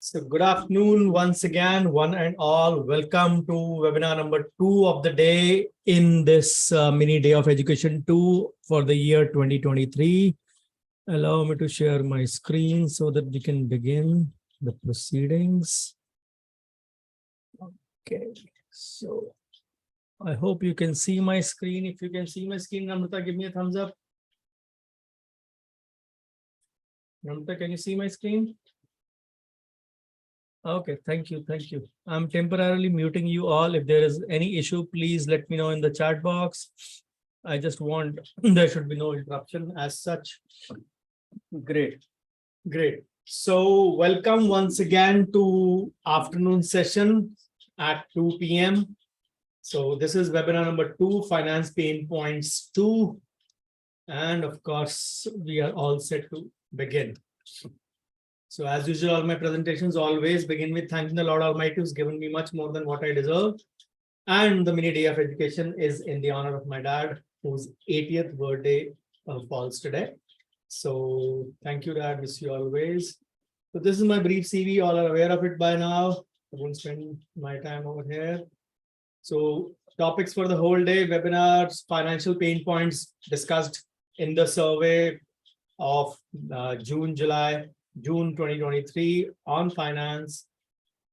So good afternoon once again, one and all. Welcome to webinar number 2 of the day in this mini day of education 2 for the year 2023. Allow me to share my screen so that we can begin the proceedings. Okay, so I hope you can see my screen. If you can see my screen, Namrata, give me a thumbs up. Namrata, can you see my screen? Okay, thank you. Thank you. I'm temporarily muting you all. If there is any issue, please let me know in the chat box. I just want, there should be no interruption as such. Great. Great. So welcome once again to afternoon session at 2 p.m. So this is webinar number 2, Finance Pain Points 2. And of course, we are all set to begin. So as usual, all my presentations always begin with thanking the Lord Almighty who's given me much more than what I deserve. And the mini day of education is in the honor of my dad, whose 80th birthday falls today. So thank you, Dad. Miss you always. So this is my brief CV. All are aware of it by now. I won't spend my time over here. So topics for the whole day, webinars, financial pain points discussed in the survey of June 2023 on finance.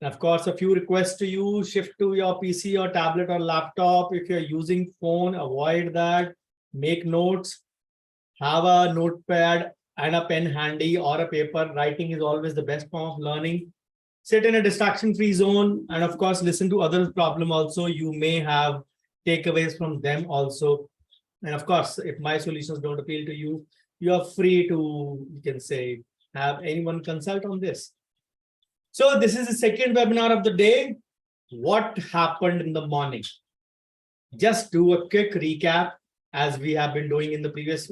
And of course, a few requests to you: shift to your PC or tablet or laptop. If you're using phone, avoid that. Make notes. Have a notepad and a pen handy or a paper. Writing is always the best form of learning. Sit in a distraction-free zone, and of course, listen to others' problem also. You may have takeaways from them also. And of course, if my solutions don't appeal to you, you are free to, you can say, have anyone consult on this. So this is the second webinar of the day. What happened in the morning? Just do a quick recap as we have been doing in the previous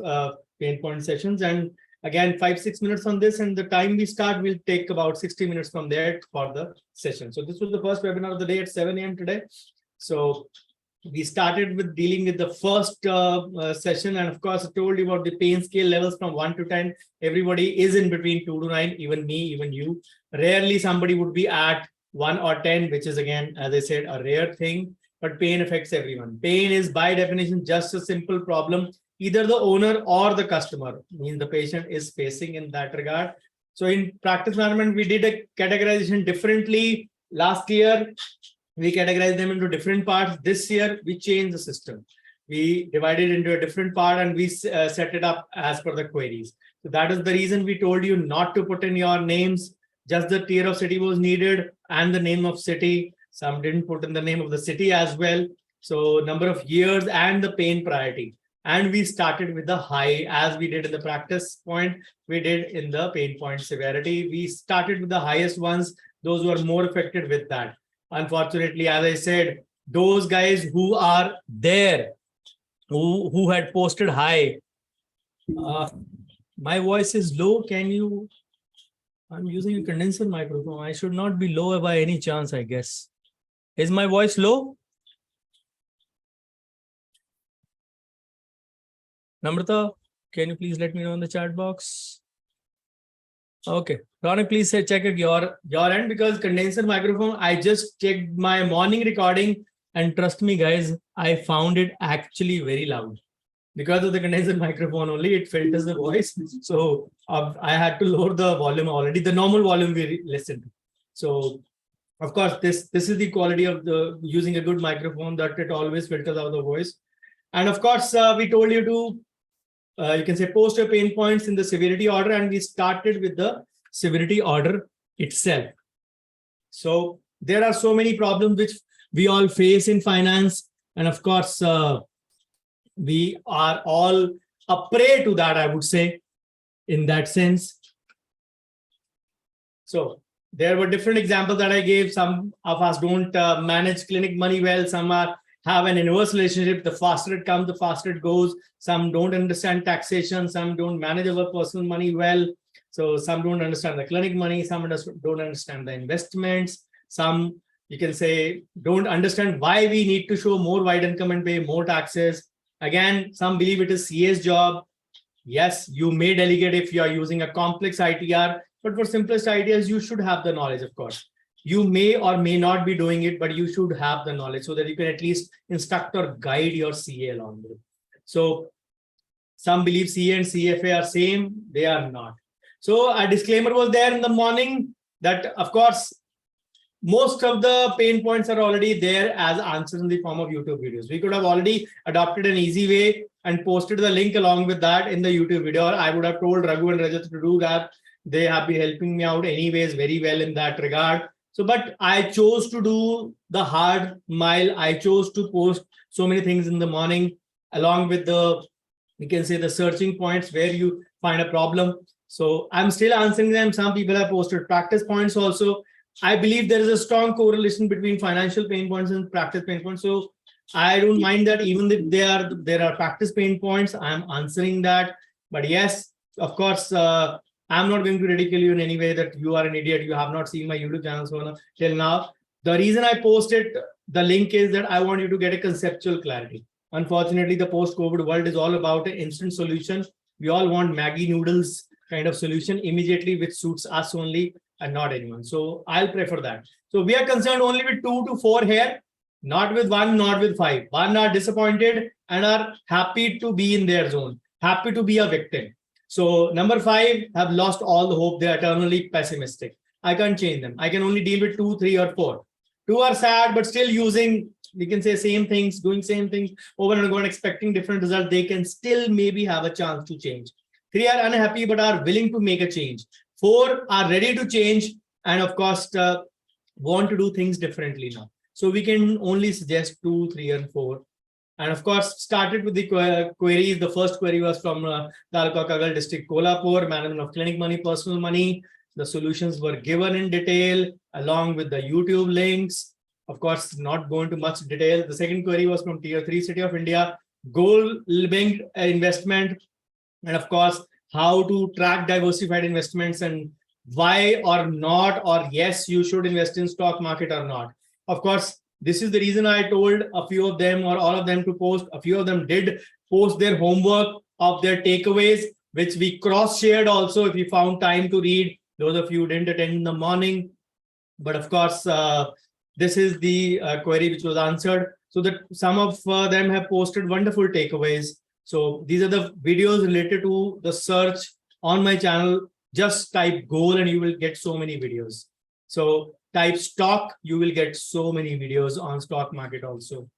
pain point sessions. And again, 5-6 minutes on this, and the time we start will take about 60 minutes from there for the session. So this was the first webinar of the day at 7 a.m. today. So we started with dealing with the first session, and of course, I told you about the pain scale levels from 1 to 10. Everybody is in between 2 to 9, even me, even you. Rarely somebody would be at 1 or 10, which is, again, as I said, a rare thing, but pain affects everyone. Pain is by definition just a simple problem either the owner or the customer, means the patient, is facing in that regard. So in practice management, we did a categorization differently. Last year, we categorized them into different parts. This year, we changed the system. We divided into a different part and we set it up as per the queries. So that is the reason we told you not to put in your names. Just the tier of city was needed and the name of city. Some didn't put in the name of the city as well. So number of years and the pain priority. And we started with the high, as we did in the practice point, we did in the pain point severity. We started with the highest ones, those who are more affected with that. Unfortunately, as I said, those guys who are there, who had posted high, my voice is low. Can you, I'm using a condenser microphone. I should not be low by any chance, I guess. Is my voice low? Namrata, can you please let me know in the chat box? Okay, Ronnie, please say check at your end, because condenser microphone, I just checked my morning recording, and trust me guys, I found it actually very loud. Because of the condenser microphone only, it filters the voice. So I had to lower the volume already, the normal volume we listened to. So of course, this is the quality of the using a good microphone, that it always filters out the voice. And of course, we told you to you can say post your pain points in the severity order, and we started with the severity order itself. So there are so many problems which we all face in finance, and of course we are all a prey to that, I would say, in that sense. So there were different examples that I gave. Some of us don't manage clinic money well. Some have an inverse relationship. The faster it comes, the faster it goes. Some don't understand taxation. Some don't manage our personal money well. So some don't understand the clinic money. Some don't understand the investments. Some, you can say, don't understand why we need to show more wide income and pay more taxes. Again, some believe it is CA's job. Yes, you may delegate if you are using a complex ITR. But for simplest ideas, you should have the knowledge, of course. You may or may not be doing it, but you should have the knowledge so that you can at least instruct or guide your CA along with it. So some believe CA and CFA are same. They are not. So a disclaimer was there in the morning that, of course, most of the pain points are already there as answers in the form of YouTube videos. We could have already adopted an easy way and posted the link along with that in the YouTube video. I would have told Raghu and Rajat to do that. They have been helping me out anyways very well in that regard. So, but I chose to do the hard mile. I chose to post so many things in the morning along with the, you can say, the searching points where you find a problem. So I'm still answering them. Some people have posted practice points also. I believe there is a strong correlation between financial pain points and practice pain points. So I don't mind that even if there are practice pain points, I'm answering that. But yes, of course, I'm not going to ridicule you in any way that you are an idiot. You have not seen my YouTube channel till now. The reason I posted the link is that I want you to get a conceptual clarity. Unfortunately, the post-COVID world is all about an instant solution. We all want Maggie noodles kind of solution immediately, which suits us only and not anyone. So I'll prefer that. So we are concerned only with 2 to 4 here, not with 1, not with 5. 1 are disappointed and are happy to be in their zone, happy to be a victim. So number 5 have lost all the hope. They are eternally pessimistic. I can't change them. I can only deal with 2, 3, or 4. 2 are sad, but still using, we can say, same things, doing same things over and over and expecting different results. They can still maybe have a chance to change. 3 are unhappy, but are willing to make a change. 4 are ready to change and, of course, want to do things differently now. So we can only suggest 2, 3, and 4. And of course, started with the queries. The first query was from Taluka Kagal district, Kolhapur, management of clinic money, personal money. The solutions were given in detail along with the YouTube links. Of course, not going to much detail. The second query was from Tier 3 City of India, goal-linked investment. And of course, how to track diversified investments and why or not, or yes, you should invest in stock market or not. Of course, this is the reason I told a few of them or all of them to post. A few of them did post their homework of their takeaways, which we cross-shared also if you found time to read. Those of you who didn't attend in the morning. But of course, this is the query which was answered. So that some of them have posted wonderful takeaways. So these are the videos related to the search on my channel. Just type goal and you will get so many videos. So type stock, you will get so many videos on stock market also.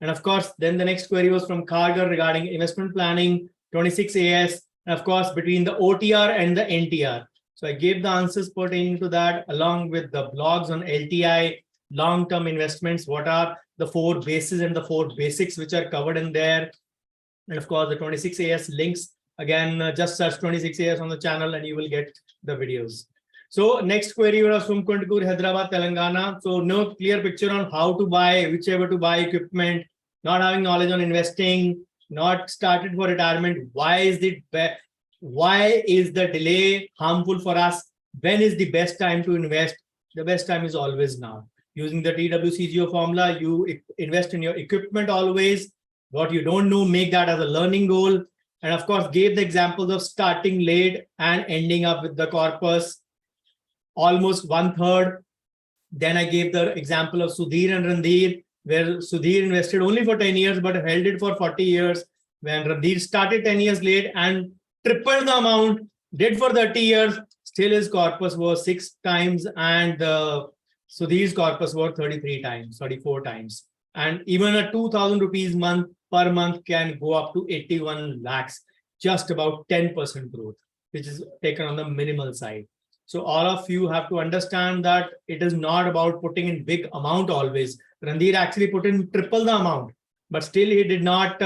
And of course, then the next query was from Kargar regarding investment planning, 26 AS, and of course, between the OTR and the NTR. So I gave the answers pertaining to that along with the blogs on LTI, long-term investments, what are the 4 bases and the 4 basics which are covered in there. And of course, the 26 AS links, again, just search 26 AS on the channel and you will get the videos. So next query was from Kuntakur, Hyderabad, Telangana. So no clear picture on how to buy, whichever to buy equipment, not having knowledge on investing, not started for retirement. Why is the delay harmful for us? When is the best time to invest? The best time is always now. Using the TWCGO formula, you invest in your equipment always. What you don't know, make that as a learning goal. And of course, gave the examples of starting late and ending up with the corpus almost 1/3. Then I gave the example of Sudhir and Randhir, where Sudhir invested only for 10 years, but held it for 40 years. When Randhir started 10 years late and tripled the amount, did for 30 years, still his corpus was 6 times and Sudhir's corpus was 33 times, 34 times. And even a 2,000 rupees per month can go up to 81 lakhs, just about 10% growth, which is taken on the minimal side. So all of you have to understand that it is not about putting in big amount always. Randhir actually put in triple the amount, but still he did not,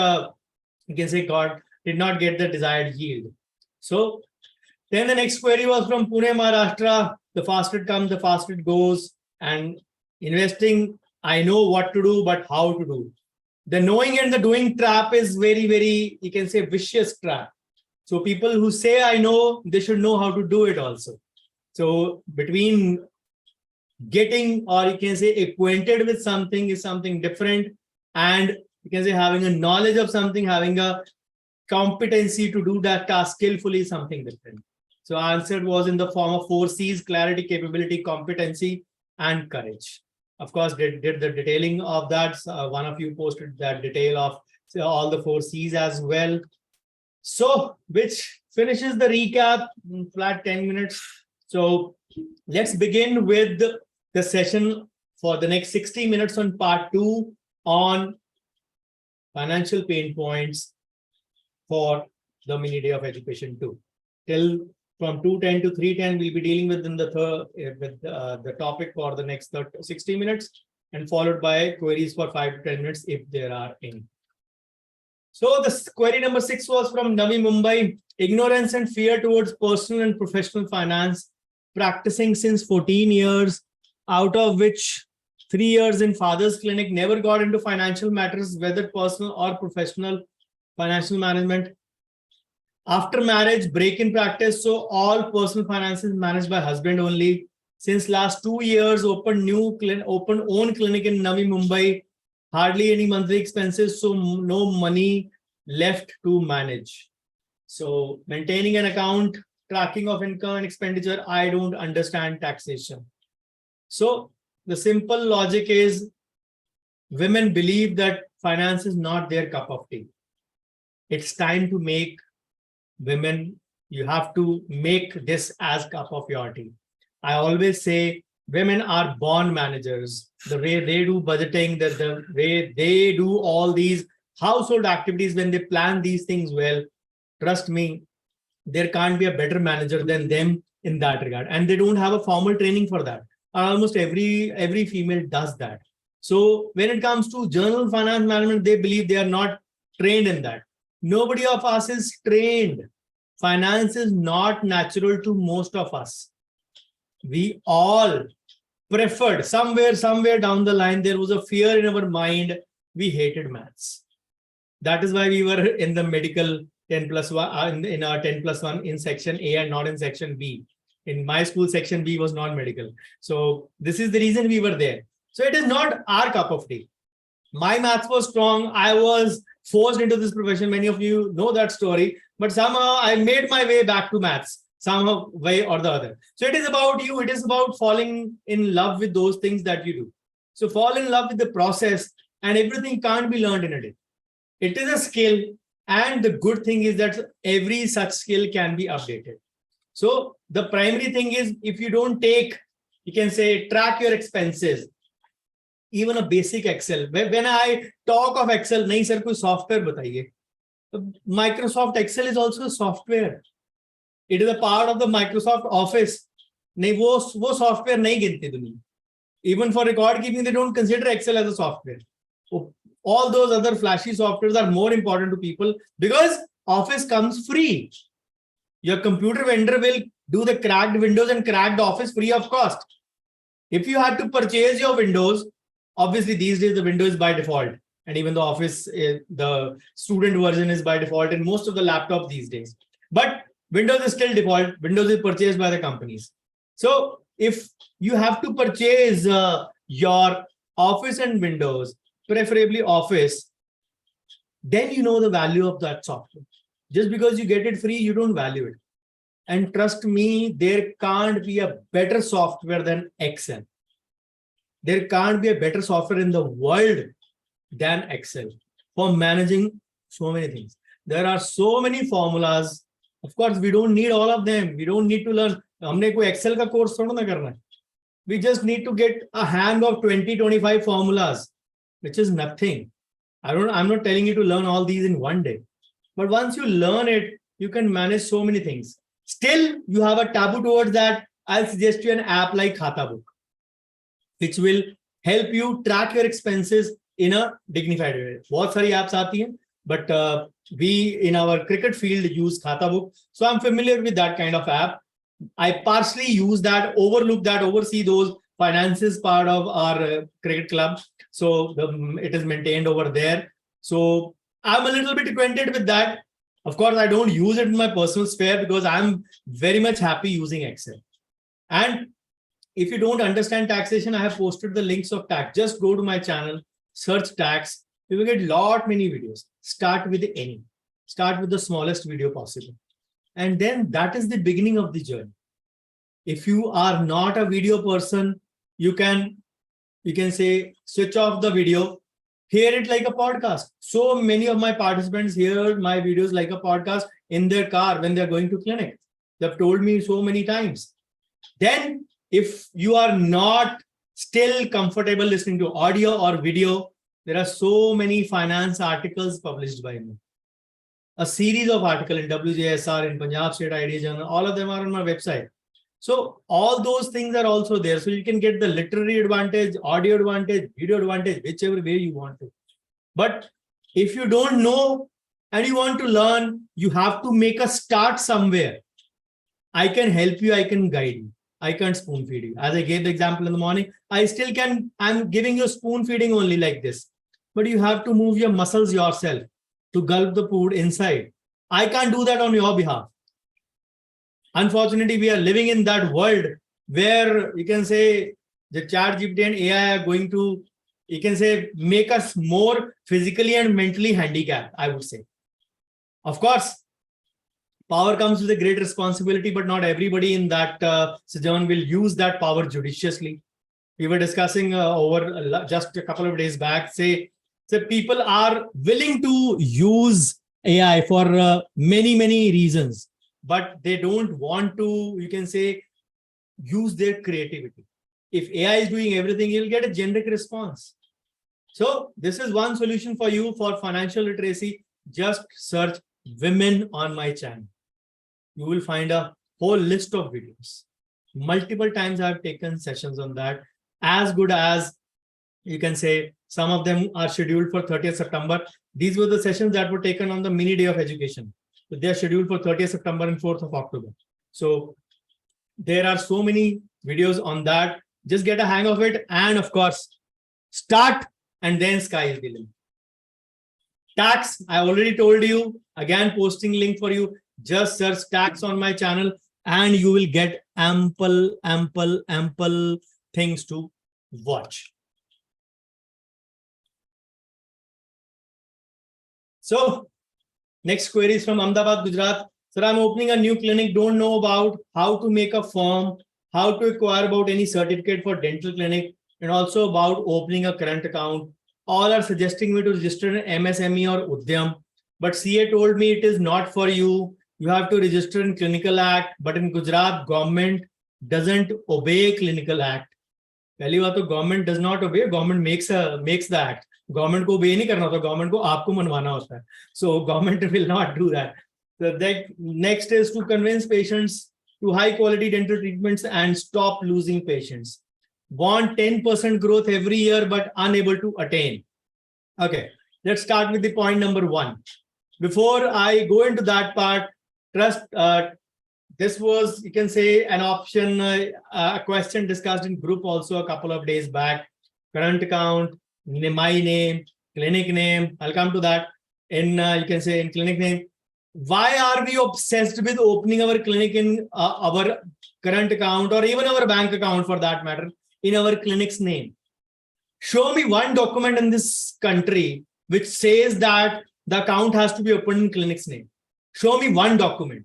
you can say did not get the desired yield. So then the next query was from Pune, Maharashtra. The faster it comes, the faster it goes. And investing, I know what to do, but how to do. The knowing and the doing trap is very, very, you can say, vicious trap. So people who say, I know, they should know how to do it also. So between getting, or you can say acquainted with something is something different. And you can say having a knowledge of something, having a competency to do that task skillfully is something different. So answer was in the form of 4Cs: clarity, capability, competency, and courage. Of course, did the detailing of that. One of you posted that detail of all the 4Cs as well. So, which finishes the recap in flat 10 minutes. So let's begin with the session for the next 60 minutes on part 2 on financial pain points for the mini day of education 2. Till from 2:10 to 3:10, we'll be dealing with in the the topic for the next 60 minutes, and followed by queries for 5 to 10 minutes if there are any. So the query number 6 was from Navi Mumbai. Ignorance and fear towards personal and professional finance, practicing since 14 years, out of which 3 years in father's clinic, never got into financial matters, whether personal or professional financial management. After marriage, break in practice, so all personal finances managed by husband only. Since last 2 years, open own clinic in Navi Mumbai. Hardly any monthly expenses, so no money left to manage. So maintaining an account, tracking of income and expenditure, I don't understand taxation. So the simple logic is women believe that finance is not their cup of tea. It's time to make women, you have to make this as cup of your tea. I always say women are born managers. The way they do budgeting, the way they do all these household activities, when they plan these things well, trust me, there can't be a better manager than them in that regard. And they don't have a formal training for that. Almost every female does that. So when it comes to general finance management, they believe they are not trained in that. Nobody of us is trained. Finance is not natural to most of us. We all preferred somewhere down the line, there was a fear in our mind. We hated maths. That is why we were in the medical 10+1 in our 10+1 in section A and not in section B. In my school, section B was non-medical. So this is the reason we were there. So it is not our cup of tea. My maths was strong. I was forced into this profession. Many of you know that story, but somehow I made my way back to maths, somehow way or the other. So it is about you. It is about falling in love with those things that you do. So fall in love with the process, and everything can't be learned in a day. It is a skill. And the good thing is that every such skill can be updated. So the primary thing is, if you don't take, you can say, track your expenses, even a basic Excel. When I talk of Excel, nahi sir, koi software bataiye. Microsoft Excel is also a software. It is a part of the Microsoft Office. Nahi, wo software nahi ginti duniya. Even for record keeping, they don't consider Excel as a software. All those other flashy softwares are more important to people because Office comes free. Your computer vendor will do the cracked Windows and cracked Office free of cost. If you had to purchase your Windows, obviously these days the Windows is by default, and even the Office, the student version is by default in most of the laptops these days. But Windows is still default. Windows is purchased by the companies. So if you have to purchase your Office and Windows, preferably Office, then you know the value of that software. Just because you get it free, you don't value it. And trust me, there can't be a better software than Excel. There can't be a better software in the world than Excel for managing so many things. There are so many formulas. Of course, we don't need all of them. We don't need to learn. हमने कोई Excel का course थोड़ा ना करना है. We just need to get a hang of 20-25 formulas, which is nothing. I'm not telling you to learn all these in one day. But once you learn it, you can manage so many things. Still, you have a taboo towards that. I'll suggest you an app like Khata Book, which will help you track your expenses in a dignified way. बहुत सारी apps आती हैं, but we in our cricket field use Khata Book. So I'm familiar with that kind of app. I partially use that, oversee those finances part of our cricket club. So it is maintained over there. So I'm a little bit acquainted with that. Of course, I don't use it in my personal sphere because I'm very much happy using Excel. And if you don't understand taxation, I have posted the links of tax. Just go to my channel, search tax. You will get many videos. Start with any. Start with the smallest video possible. And then that is the beginning of the journey. If you are not a video person, you can say switch off the video, hear it like a podcast. So many of my participants hear my videos like a podcast in their car when they're going to clinic. They've told me so many times. Then if you are not still comfortable listening to audio or video, there are so many finance articles published by me. A series of articles in WJSR, in Punjab State Idea Journal, all of them are on my website. So all those things are also there. So you can get the literary advantage, audio advantage, video advantage, whichever way you want to. But if you don't know and you want to learn, you have to make a start somewhere. I can help you, I can guide you. I can't spoon feed you. As I gave the example in the morning, I still can, I'm giving you spoon feeding only like this. But you have to move your muscles yourself to gulp the food inside. I can't do that on your behalf. Unfortunately, we are living in that world where you can say the ChatGPT and AI are going to, you can say, make us more physically and mentally handicapped, I would say. Of course, power comes with a great responsibility, but not everybody in that sojourn will use that power judiciously. We were discussing over just a couple of days back, say people are willing to use AI for many, many reasons, but they don't want to, you can say, use their creativity. If AI is doing everything, you'll get a generic response. So this is one solution for you for financial literacy. Just search women on my channel. You will find a whole list of videos. Multiple times I've taken sessions on that. As good as, you can say, some of them are scheduled for 30th September. These were the sessions that were taken on the mini day of education. So they are scheduled for 30th September and 4th of October. So there are so many videos on that. Just get a hang of it. And of course, start and then sky is the limit. Tax, I already told you, again, posting link for you. Just search tax on my channel and you will get ample things to watch. So next query is from Ahmedabad, Gujarat. Sir, I'm opening a new clinic, don't know about how to make a form, how to acquire about any certificate for dental clinic, and also about opening a current account. All are suggesting me to register an MSME or Udyam, but CA told me it is not for you. You have to register in Clinical Act, but in Gujarat, government doesn't obey Clinical Act. पहली बात तो government does not obey, government makes the act. Government को obey नहीं करना होता, government को आपको मनवाना होता है. So government will not do that. The next is to convince patients to high quality dental treatments and stop losing patients. Want 10% growth every year, but unable to attain. Okay, let's start with the point number 1. Before I go into that part, trust, this was, you can say, an option, a question discussed in group also a couple of days back. Current account, my name, clinic name. I'll come to that. In, you can say, in clinic name. Why are we obsessed with opening our clinic in our current account, or even our bank account for that matter, in our clinic's name? Show me one document in this country which says that the account has to be opened in clinic's name. Show me one document.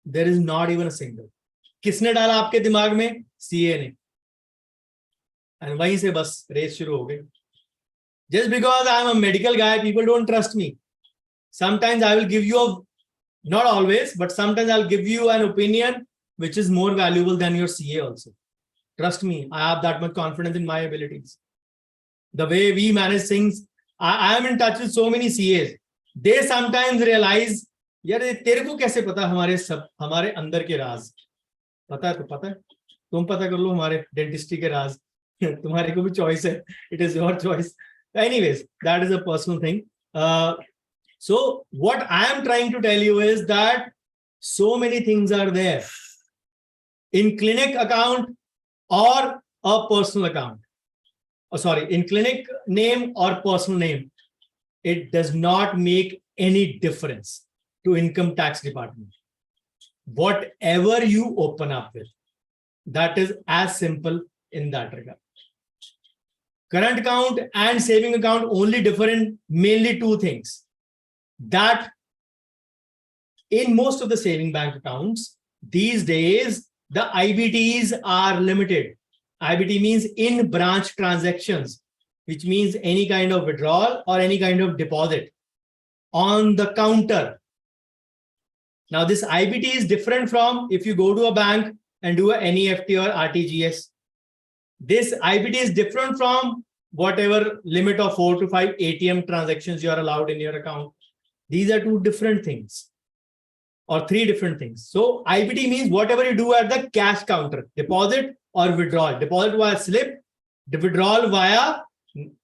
There is not even a single. किसने डाला आपके दिमाग में? CA ने. And वहीं से बस race शुरू हो गई. Just because I am a medical guy, people don't trust me. Sometimes I will give you not always, but sometimes I'll give you an opinion which is more valuable than your CA also. Trust me, I have that much confidence in my abilities. The way we manage things, I am in touch with so many CAs. They sometimes realize, यार तेरे को कैसे पता हमारे अंदर के राज? पता है तो पता है. तुम पता कर लो हमारे डेंटिस्ट्री के राज. तुम्हारे को भी choice है. It is your choice. Anyways, that is a personal thing. So what I am trying to tell you is that so many things are there in clinic account or a personal account. Oh, sorry, in clinic name or personal name. It does not make any difference to income tax department. Whatever you open up with, that is as simple in that regard. Current account and saving account only differ in mainly 2 things. That in most of the saving bank accounts, these days, the IBTs are limited. IBT means in branch transactions, which means any kind of withdrawal or any kind of deposit on the counter. Now, this IBT is different from if you go to a bank and do an NEFT or RTGS. This IBT is different from whatever limit of 4 to 5 ATM transactions you are allowed in your account. These are two different things or three different things. So IBT means whatever you do at the cash counter, deposit or withdrawal. Deposit via slip, the withdrawal via,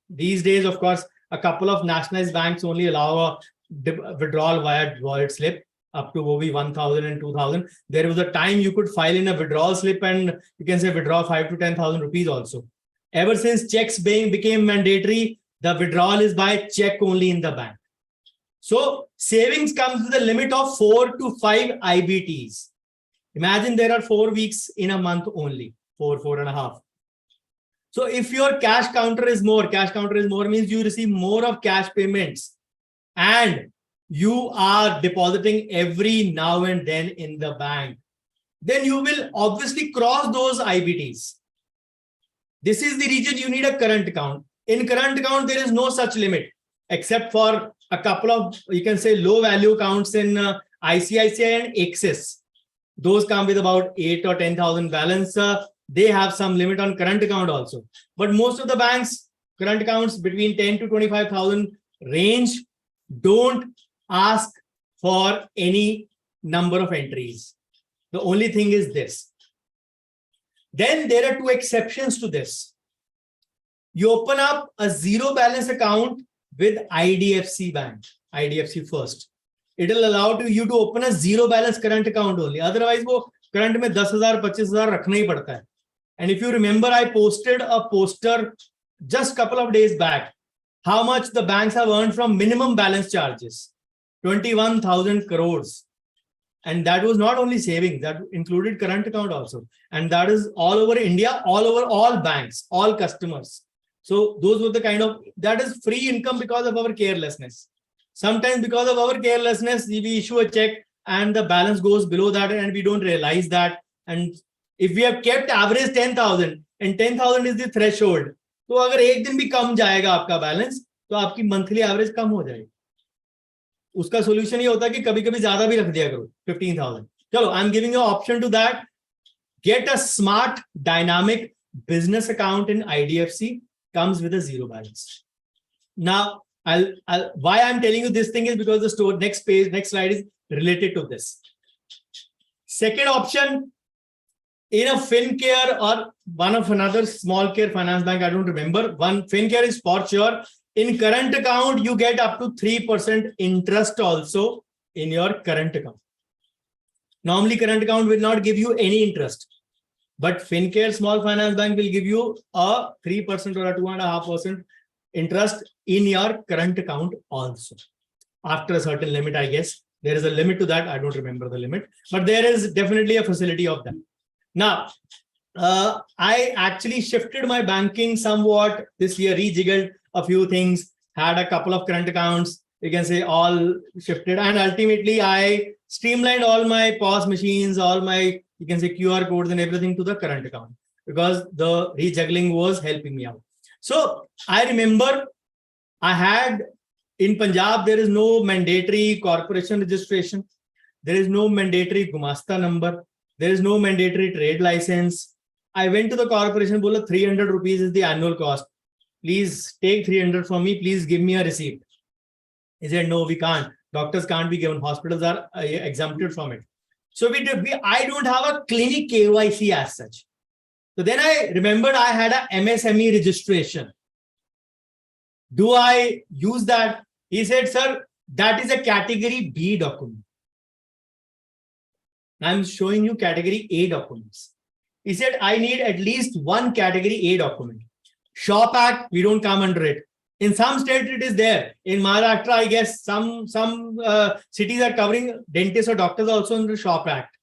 these days, of course, a couple of nationalized banks only allow a withdrawal via wallet slip up to maybe 1,000 and 2,000. There was a time you could file in a withdrawal slip and you can say withdraw 5 to 10,000 rupees also. Ever since checks became mandatory, the withdrawal is by check only in the bank. So savings comes with a limit of 4 to 5 IBTs. Imagine there are 4 weeks in a month only, 4.5. So if your cash counter is more means you receive more of cash payments and you are depositing every now and then in the bank, then you will obviously cross those IBTs. This is the reason you need a current account. In current account, there is no such limit, except for a couple of, you can say, low value accounts in ICICI and Axis. Those come with about 8 or 10,000 balance. They have some limit on current account also. But most of the banks, current accounts between 10 to 25,000 range, don't ask for any number of entries. The only thing is this. Then there are two exceptions to this. You open up a zero balance account with IDFC Bank, IDFC First. It will allow you to open a zero balance current account only. Otherwise, wo current mein 10,000, 25,000 rakhna hi padta hai. And if you remember, I posted a poster just a couple of days back, how much the banks have earned from minimum balance charges, 21,000 crores. And that was not only savings, that included current account also. And that is all over India, all over all banks, all customers. So those were the kind of, that is free income because of our carelessness. Sometimes because of our carelessness, we issue a check and the balance goes below that and we don't realize that. And if we have kept average 10,000 and 10,000 is the threshold, तो अगर एक दिन भी कम जाएगा आपका balance तो आपकी monthly average कम हो जाएगी. उसका सॉल्यूशन ये होता है कि कभी-कभी ज्यादा भी रख दिया करो 15,000. चलो, I am giving you option to that. Get a smart dynamic business account in IDFC, comes with a zero balance. Now, why I'm telling you this thing is because the next slide is related to this. Second option, in a FinCare or one of another small care finance bank, I don't remember. One FinCare is for sure. In current account, you get up to 3% interest also in your current account. Normally, current account will not give you any interest. But FinCare Small Finance Bank will give you a 3% or a 2.5% interest in your current account also. After a certain limit, I guess. There is a limit to that. I don't remember the limit. But there is definitely a facility of that. Now, I actually shifted my banking somewhat this year, rejiggled a few things, had a couple of current accounts, you can say all shifted. And ultimately, I streamlined all my POS machines, all my, you can say QR codes and everything to the current account because the rejuggling was helping me out. So I remember I had in Punjab, there is no mandatory corporation registration. There is no mandatory Gumasta number. There is no mandatory trade license. I went to the corporation, bola 300 rupees is the annual cost. Please take 300 from me. Please give me a receipt. He said, no, we can't. Doctors can't be given. Hospitals are exempted from it. So I don't have a clinic KYC as such. So then I remembered I had a MSME registration. Do I use that? He said, sir, that is a category B document. I'm showing you category A documents. He said, I need at least one category A document. Shop Act, we don't come under it. In some states, it is there. In Maharashtra, I guess some cities are covering dentists or doctors also under Shop Act.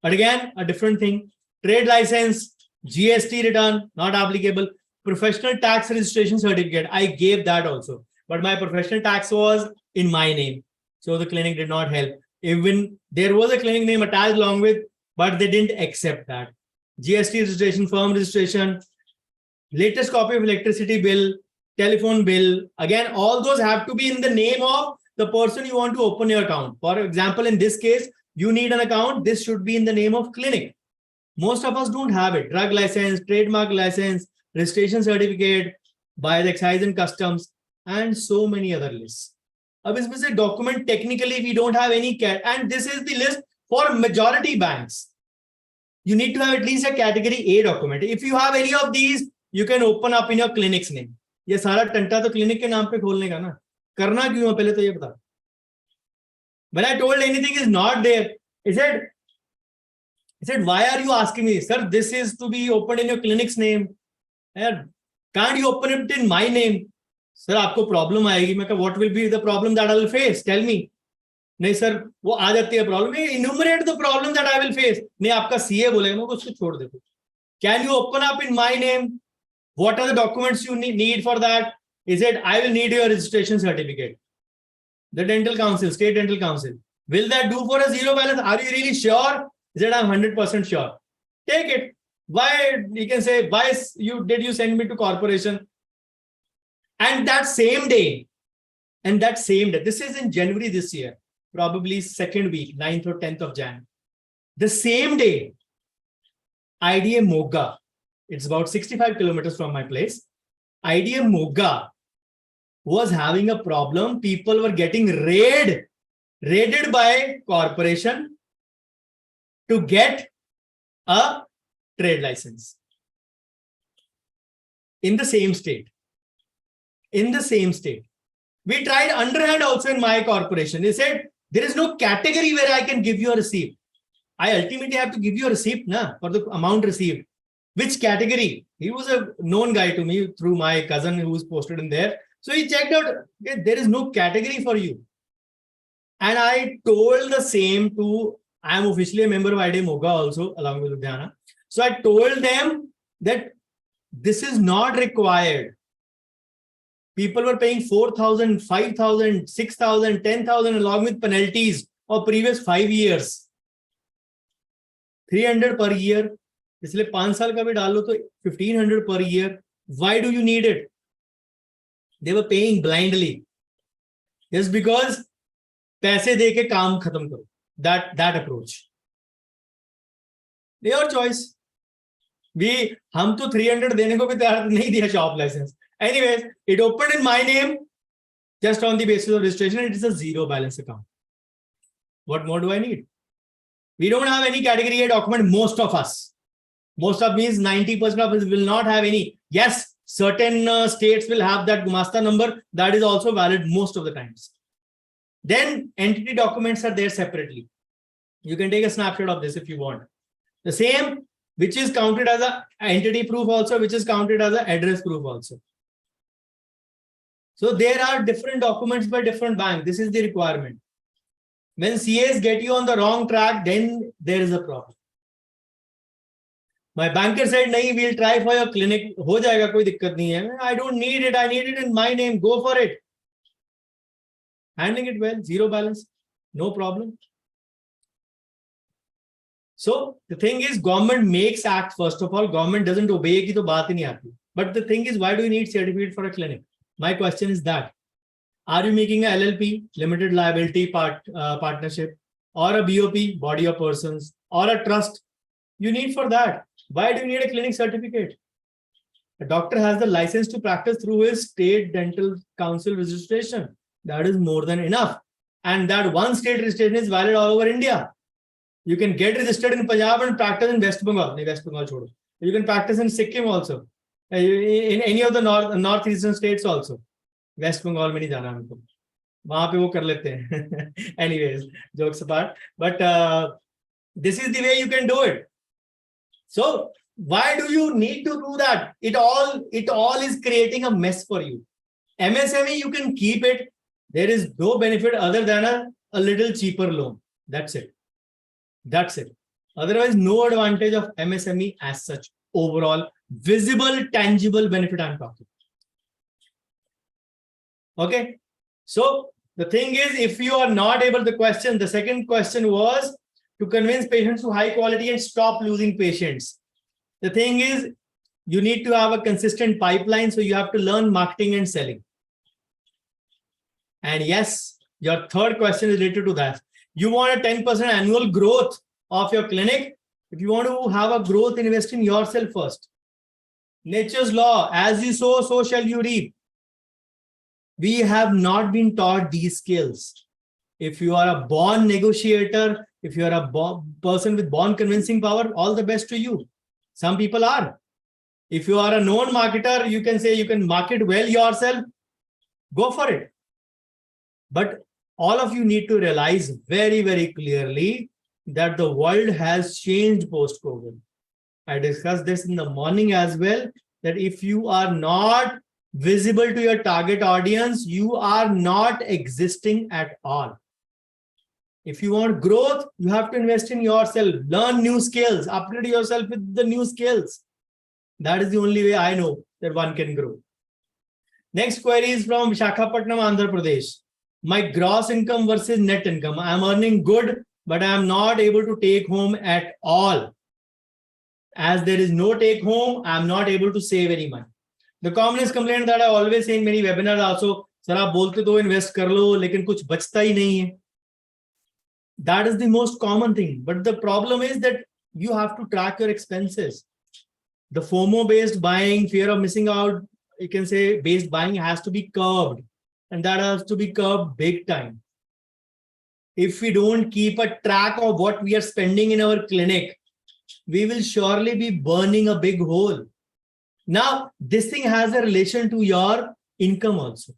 But again, a different thing. Trade license, GST return, not applicable. Professional tax registration certificate, I gave that also. But my professional tax was in my name. So the clinic did not help. Even there was a clinic name attached along with, but they didn't accept that. GST registration, firm registration, latest copy of electricity bill, telephone bill. Again, all those have to be in the name of the person you want to open your account. For example, in this case, you need an account. This should be in the name of clinic. Most of us don't have it. Drug license, trademark license, registration certificate by the excise and customs, and so many other lists. अब इसमें से document technically we don't have any and this is the list for majority banks. You need to have at least a category A document. If you have any of these, you can open up in your clinic's name. ये सारा टंटा तो clinic के नाम पे खोलने का ना, करना क्यों है पहले तो ये बता. When I told anything is not there, he said, why are you asking me, sir? This is to be opened in your clinic's name. Can't you open it in my name? Sir, आपको problem आएगी. मैं कहा, what will be the problem that I will face? Tell me. नहीं sir, वो आ जाती है problem. Enumerate the problem that I will face. नहीं, आपका CA बोलेगा, मैं उसको छोड़ देता. Can you open up in my name? What are the documents you need for that? He said, I will need your registration certificate. The dental council, state dental council. Will that do for a zero balance? Are you really sure? He said, I'm 100% sure. Take it. Why? You can say, why did you send me to corporation? And that same day, this is in January this year, probably second week, 9th or 10th of Jan. The same day, IDA Moga, it's about 65 kilometers from my place. IDA Moga was having a problem. People were getting raided by corporation to get a trade license in the same state. We tried underhand also in my corporation. They said, there is no category where I can give you a receipt. I ultimately have to give you a receipt for the amount received. Which category? He was a known guy to me through my cousin who was posted in there. So he checked out, okay, there is no category for you. And I told the same to, I am officially a member of IDA Moga also, along with Ludhiana. So I told them that this is not required. People were paying 4,000, 5,000, 6,000, 10,000 along with penalties of previous 5 years. 300 per year. इसलिए 5 साल का भी डाल लो तो 1,500 per year. Why do you need it? They were paying blindly. Just because पैसे दे के काम खत्म करो. That approach. Your choice. हम तो 300 देने को भी तैयार नहीं दिया shop license. Anyways, it opened in my name just on the basis of registration. It is a zero balance account. What more do I need? We don't have any category A document, most of us. Most of means 90% of us will not have any. Yes, certain states will have that Gumasta number. That is also valid most of the times. Then entity documents are there separately. You can take a snapshot of this if you want. The same, which is counted as an entity proof also, which is counted as an address proof also. So there are different documents by different banks. This is the requirement. When CAs get you on the wrong track, then there is a problem. My banker said, "Nahi, we'll try for your clinic. Ho jayega, koi dikkat nahi hai. I don't need it. I need it in my name. Go for it." Handling it well, zero balance, no problem. So the thing is, government makes act first of all. Government doesn't obey ki to baat hi nahi aati. But the thing is, why do you need certificate for a clinic? My question is that, are you making a LLP, limited liability partnership, or a BOP, body of persons, or a trust? You need for that. Why do you need a clinic certificate? A doctor has the license to practice through his state dental council registration. That is more than enough. And that one state registration is valid all over India. You can get registered in Punjab and practice in West Bengal. West Bengal chodo. You can practice in Sikkim also. In any of the northeastern states also. West Bengal में नहीं जाना हमको. वहाँ पे वो कर लेते हैं. Anyways, jokes apart. But this is the way you can do it. So why do you need to do that? It all is creating a mess for you. MSME, you can keep it. There is no benefit other than a little cheaper loan. That's it. Otherwise, no advantage of MSME as such. Overall, visible, tangible benefit I'm talking. Okay. So The thing is, if you are not able to question, the second question was to convince patients to high quality and stop losing patients. The thing is, you need to have a consistent pipeline. So you have to learn marketing and selling. And yes, your third question is related to that. You want a 10% annual growth of your clinic. If you want to have a growth, invest in yourself first. Nature's law, as you sow, so shall you reap. We have not been taught these skills. If you are a born negotiator, if you are a person with born convincing power, all the best to you. Some people are. If you are a known marketer, you can say you can market well yourself, go for it. But all of you need to realize very, very clearly that the world has changed post-COVID. I discussed this in the morning as well, that if you are not visible to your target audience, you are not existing at all. If you want growth, you have to invest in yourself, learn new skills, upgrade yourself with the new skills. That is the only way I know that one can grow. Next query is from Visakhapatnam, Andhra Pradesh. My gross income versus net income. I am earning good, but I am not able to take home at all. As there is no take home, I am not able to save any money. The commonest complaint that I always say in many webinars also, sir, aap bolte to invest kar lo, lekin kuch bachta hi nahi hai. That is the most common thing. But the problem is that you have to track your expenses. The FOMO-based buying, fear of missing out, you can say based buying has to be curbed. And that has to be curbed big time. If we don't keep a track of what we are spending in our clinic, we will surely be burning a big hole. Now, this thing has a relation to your income also.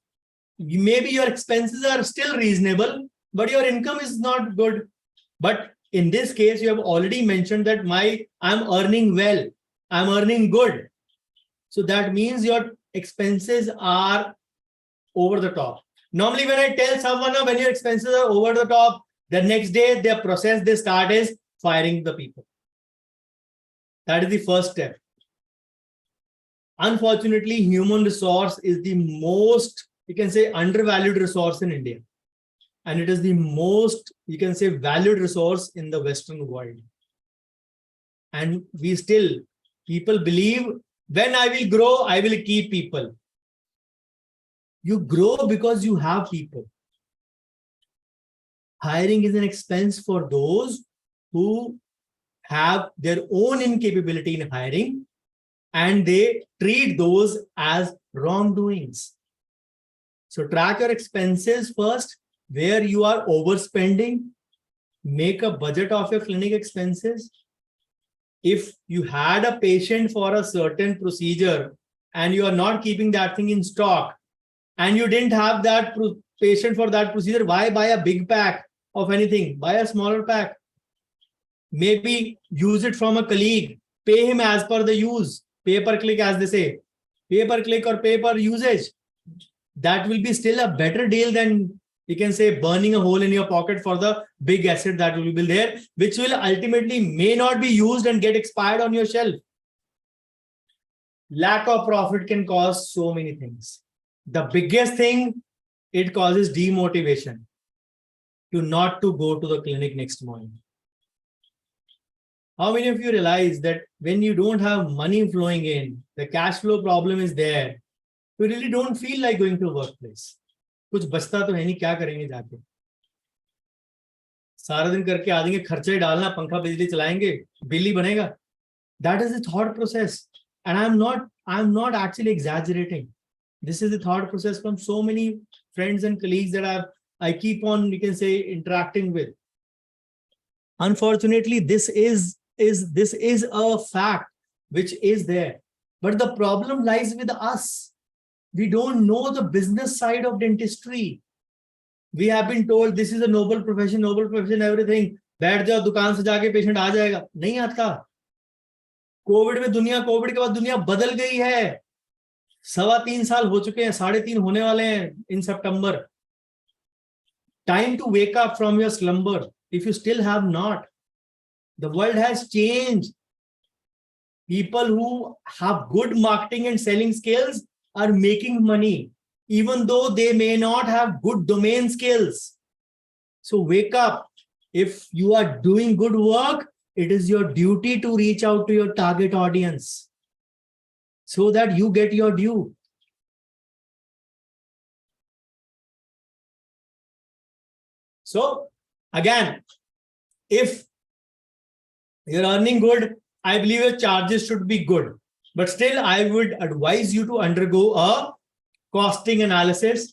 Maybe your expenses are still reasonable, but your income is not good. But in this case, you have already mentioned that I'm earning well, I'm earning good. So that means your expenses are over the top. Normally, when I tell someone when your expenses are over the top, the next day their process they start is firing the people. That is the first step. Unfortunately, human resource is the most, you can say, undervalued resource in India. And it is the most, you can say, valued resource in the Western world. And people believe when I will grow, I will keep people. You grow because you have people. Hiring is an expense for those who have their own incapability in hiring, and they treat those as wrongdoings. So track your expenses first, where you are overspending, make a budget of your clinic expenses. If you had a patient for a certain procedure and you are not keeping that thing in stock, and you didn't have that patient for that procedure, why buy a big pack of anything? Buy a smaller pack. Maybe use it from a colleague, pay him as per the use, pay per click as they say, pay per click or pay per usage. That will be still a better deal than, you can say, burning a hole in your pocket for the big asset that will be there, which will ultimately may not be used and get expired on your shelf. Lack of profit can cause so many things. The biggest thing, it causes demotivation to not to go to the clinic next morning. How many of you realize that when you don't have money flowing in, the cash flow problem is there, you really don't feel like going to workplace? कुछ बचता तो है नहीं, क्या करेंगे जाके? सारा दिन करके आ जाएंगे, खर्चे डालना, पंखा बिजली चलाएंगे, बिल ही बनेगा. That is the thought process. And I'm not actually exaggerating. This is the thought process from so many friends and colleagues that I keep on, you can say, interacting with. Unfortunately, this is a fact which is there. But the problem lies with us. We don't know the business side of dentistry. We have been told this is a noble profession, everything. बैठ जाओ दुकान से जाके patient आ जाएगा. नहीं आता. Covid के बाद दुनिया बदल गई है. 3.25 साल हो चुके हैं, 3.5 होने वाले हैं in September. Time to wake up from your slumber. If you still have not, the world has changed. People who have good marketing and selling skills are making money. even though they may not have good domain skills. So wake up. If you are doing good work, it is your duty to reach out to your target audience so that you get your due. So again, if you're earning good, I believe your charges should be good. But still, I would advise you to undergo a costing analysis.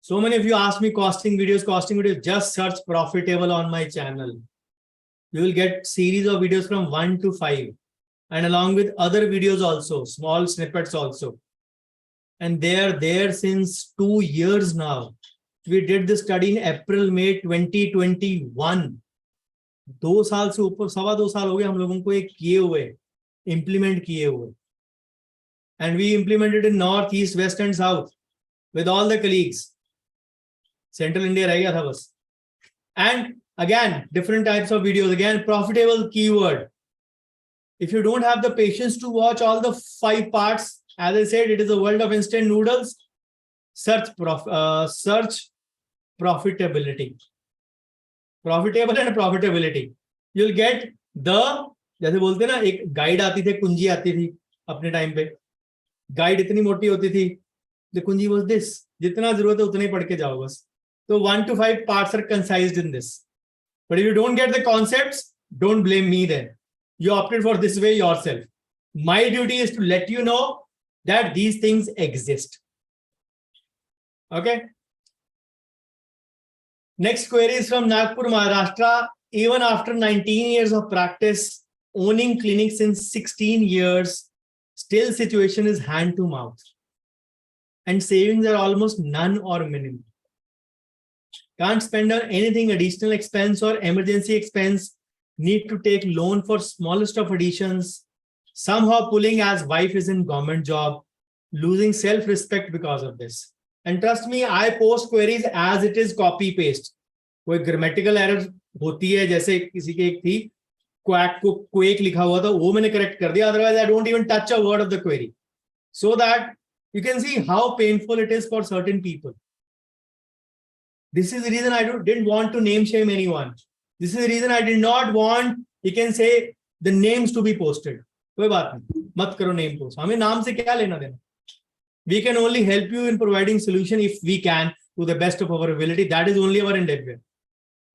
So many of you ask me costing videos, just search profitable on my channel. You will get series of videos from 1 to 5 and along with other videos also, small snippets also. And they are there since 2 years now. We did this study in April, May 2021. 2 साल से ऊपर, 2.25 साल हो गए हम लोगों को ये किए हुए, implement किए हुए. And we implemented in North, East, West and South with all the colleagues. Central India रह गया था बस. And again, different types of videos. Again, profitable keyword. If you don't have the patience to watch all the 5 parts, as I said, it is a world of instant noodles. Search profitability. Profitable and profitability. You'll get the, जैसे बोलते ना, एक guide आती थी, कुंजी आती थी अपने टाइम पे. गाइड इतनी मोटी होती थी. The kunji was this. जितना जरूरत है उतना ही पढ़ के जाओ बस. So 1 to 5 parts are concised in this. But if you don't get the concepts, don't blame me then. You opted for this way yourself. My duty is to let you know that these things exist. Okay. Next query is from Nagpur, Maharashtra. Even after 19 years of practice, owning clinic since 16 years, still situation is hand to mouth. And savings are almost none or minimal. Can't spend on anything additional expense or emergency expense. Need to take loan for smallest of additions. Somehow pulling as wife is in government job. Losing self-respect because of this. And trust me, I post queries as it is copy paste. कोई grammatical error होती है, जैसे किसी के एक थी, quack को quake लिखा हुआ था, वो मैंने correct कर दिया. Otherwise, I don't even touch a word of the query. So that you can see how painful it is for certain people. This is the reason I didn't want to name shame anyone. This is the reason I did not want, you can say, the names to be posted. कोई बात नहीं, मत करो name post. हमें नाम से क्या लेना देना? We can only help you in providing solution if we can to the best of our ability. That is only our endeavor.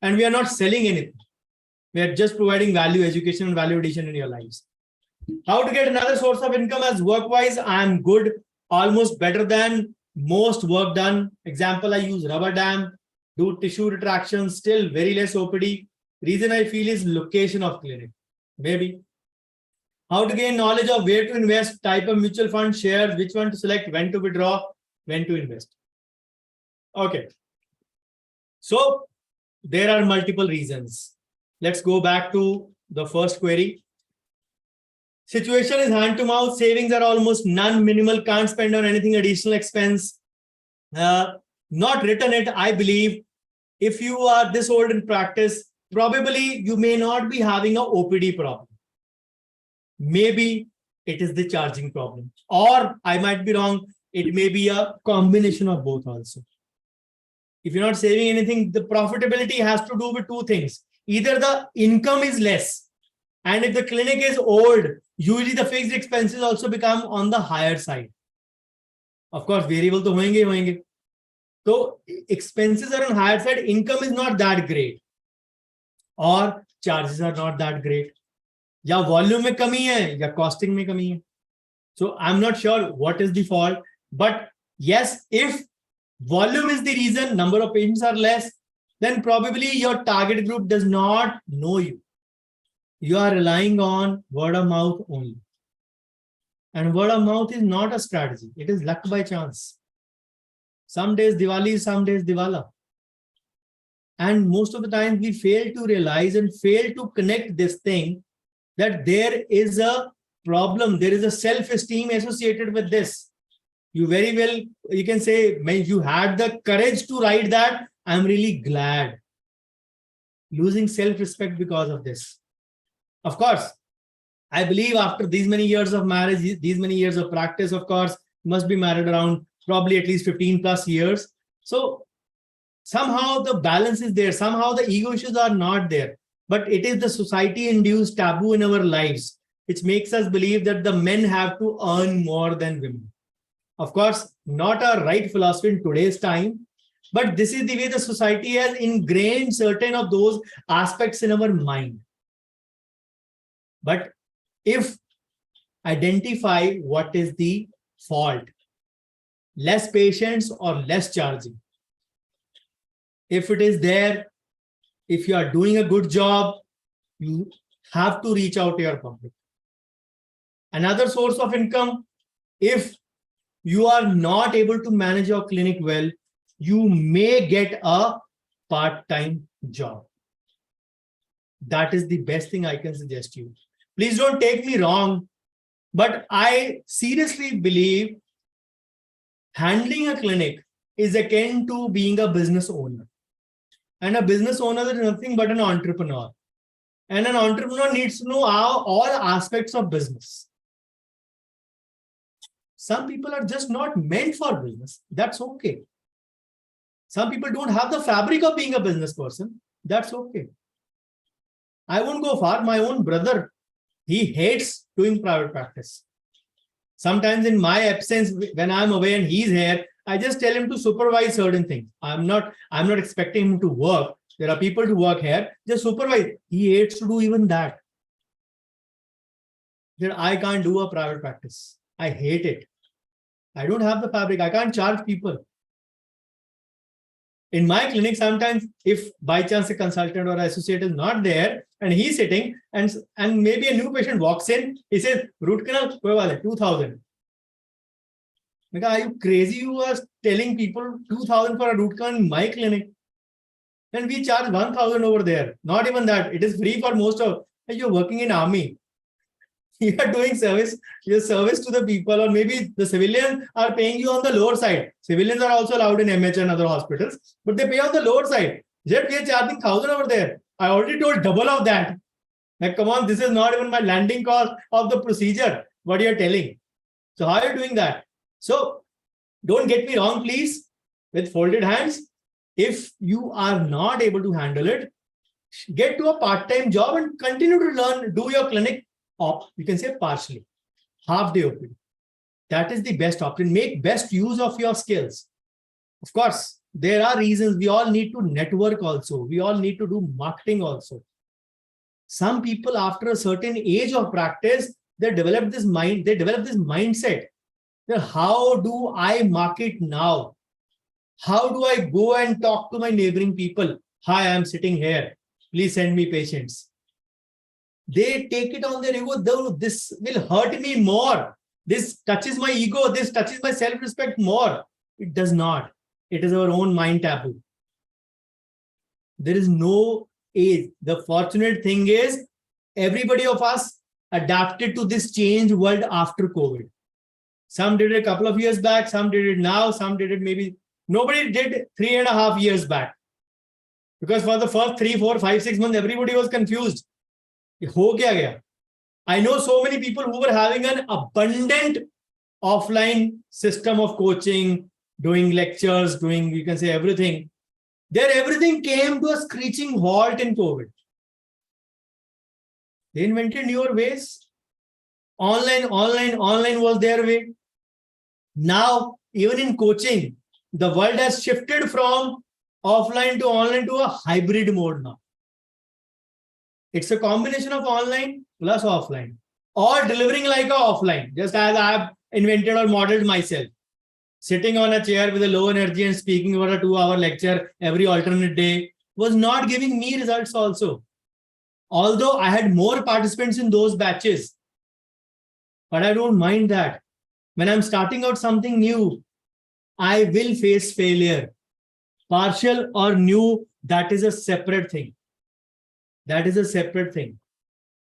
And we are not selling anything. We are just providing value, education and value addition in your lives. How to get another source of income as work-wise? I am good, almost better than most work done. Example, I use rubber dam, do tissue retraction, still very less OPD. Reason I feel is location of clinic. Maybe. How to gain knowledge of where to invest, type of mutual fund, shares, which one to select, when to withdraw, when to invest. Okay. So there are multiple reasons. Let's go back to the first query. Situation is hand to mouth. Savings are almost none, minimal, can't spend on anything additional expense. Not written it, I believe. If you are this old in practice, probably you may not be having a OPD problem. Maybe it is the charging problem, or I might be wrong. It may be a combination of both also. If you're not saving anything, the profitability has to do with 2 things. Either the income is less, and if the clinic is old, usually the fixed expenses also become on the higher side. Of course, variable to hoenge hi hoenge. So expenses are on higher side, income is not that great, or charges are not that great. या volume में कमी है या costing में कमी है. So I'm not sure what is the fault, but yes, if volume is the reason, number of patients are less, then probably your target group does not know you. You are relying on word of mouth only. And word of mouth is not a strategy. It is luck by chance. Some days Diwali, some days Diwala. And most of the time we fail to realize and fail to connect this thing that there is a problem, there is a self-esteem associated with this. You very well, you can say, you had the courage to write that. I'm really glad. Losing self-respect because of this. Of course, I believe after these many years of marriage, these many years of practice, of course, must be married around probably at least 15 plus years. So somehow the balance is there. Somehow the ego issues are not there. But it is the society-induced taboo in our lives, which makes us believe that the men have to earn more than women. Of course, not a right philosophy in today's time, but this is the way the society has ingrained certain of those aspects in our mind. But if identify what is the fault, less patience or less charging. If it is there, if you are doing a good job, you have to reach out to your public. Another source of income, if you are not able to manage your clinic well, you may get a part-time job. That is the best thing I can suggest you. Please don't take me wrong, but I seriously believe handling a clinic is akin to being a business owner. And a business owner is nothing but an entrepreneur. And an entrepreneur needs to know all aspects of business. Some people are just not meant for business. That's okay. Some people don't have the fabric of being a business person. That's okay. I won't go far. My own brother, he hates doing private practice. Sometimes in my absence, when I'm away and he's here, I just tell him to supervise certain things. I'm not expecting him to work. There are people to work here, just supervise. He hates to do even that. That I can't do a private practice. I hate it. I don't have the fabric. I can't charge people. In my clinic, sometimes if by chance a consultant or associate is not there and he's sitting and maybe a new patient walks in, he says, root canal, 2,000. Are you crazy? You are telling people 2,000 for a root canal in my clinic. And we charge 1,000 over there. Not even that. It is free for most of, you're working in army. You are doing service, your service to the people, or maybe the civilians are paying you on the lower side. Civilians are also allowed in MH and other hospitals, but they pay on the lower side. Yet we are charging 1,000 over there. I already told double of that. Like, come on, this is not even my landing cost of the procedure, what you're telling. So how are you doing that? So don't get me wrong, please, with folded hands. If you are not able to handle it, get to a part-time job and continue to learn, do your clinic. You can say partially, half day OPD. That is the best option. Make best use of your skills. Of course, there are reasons. We all need to network also. We all need to do marketing also. Some people after a certain age of practice, they develop this mindset. That how do I market now? How do I go and talk to my neighboring people? Hi, I'm sitting here. Please send me patients. They take it on their ego. This will hurt me more. This touches my ego. This touches my self-respect more. It does not. It is our own mind taboo. There is no age. The fortunate thing is everybody of us adapted to this changed world after COVID. Some did it a couple of years back. Some did it now. Some did it maybe. Nobody did 3.5 years back. Because for the first 3, 4, 5, 6 months, everybody was confused. I know so many people who were having an abundant offline system of coaching, doing lectures, doing, you can say everything. Everything came to a screeching halt in COVID. They invented newer ways. Online was their way. Now, even in coaching, the world has shifted from offline to online to a hybrid mode now. It's a combination of online plus offline, or delivering like a offline, just as I have invented or modeled myself. Sitting on a chair with a low energy and speaking over a 2-hour lecture every alternate day was not giving me results also. Although I had more participants in those batches, but I don't mind that. When I'm starting out something new, I will face failure. Partial or new, that is a separate thing. That is a separate thing.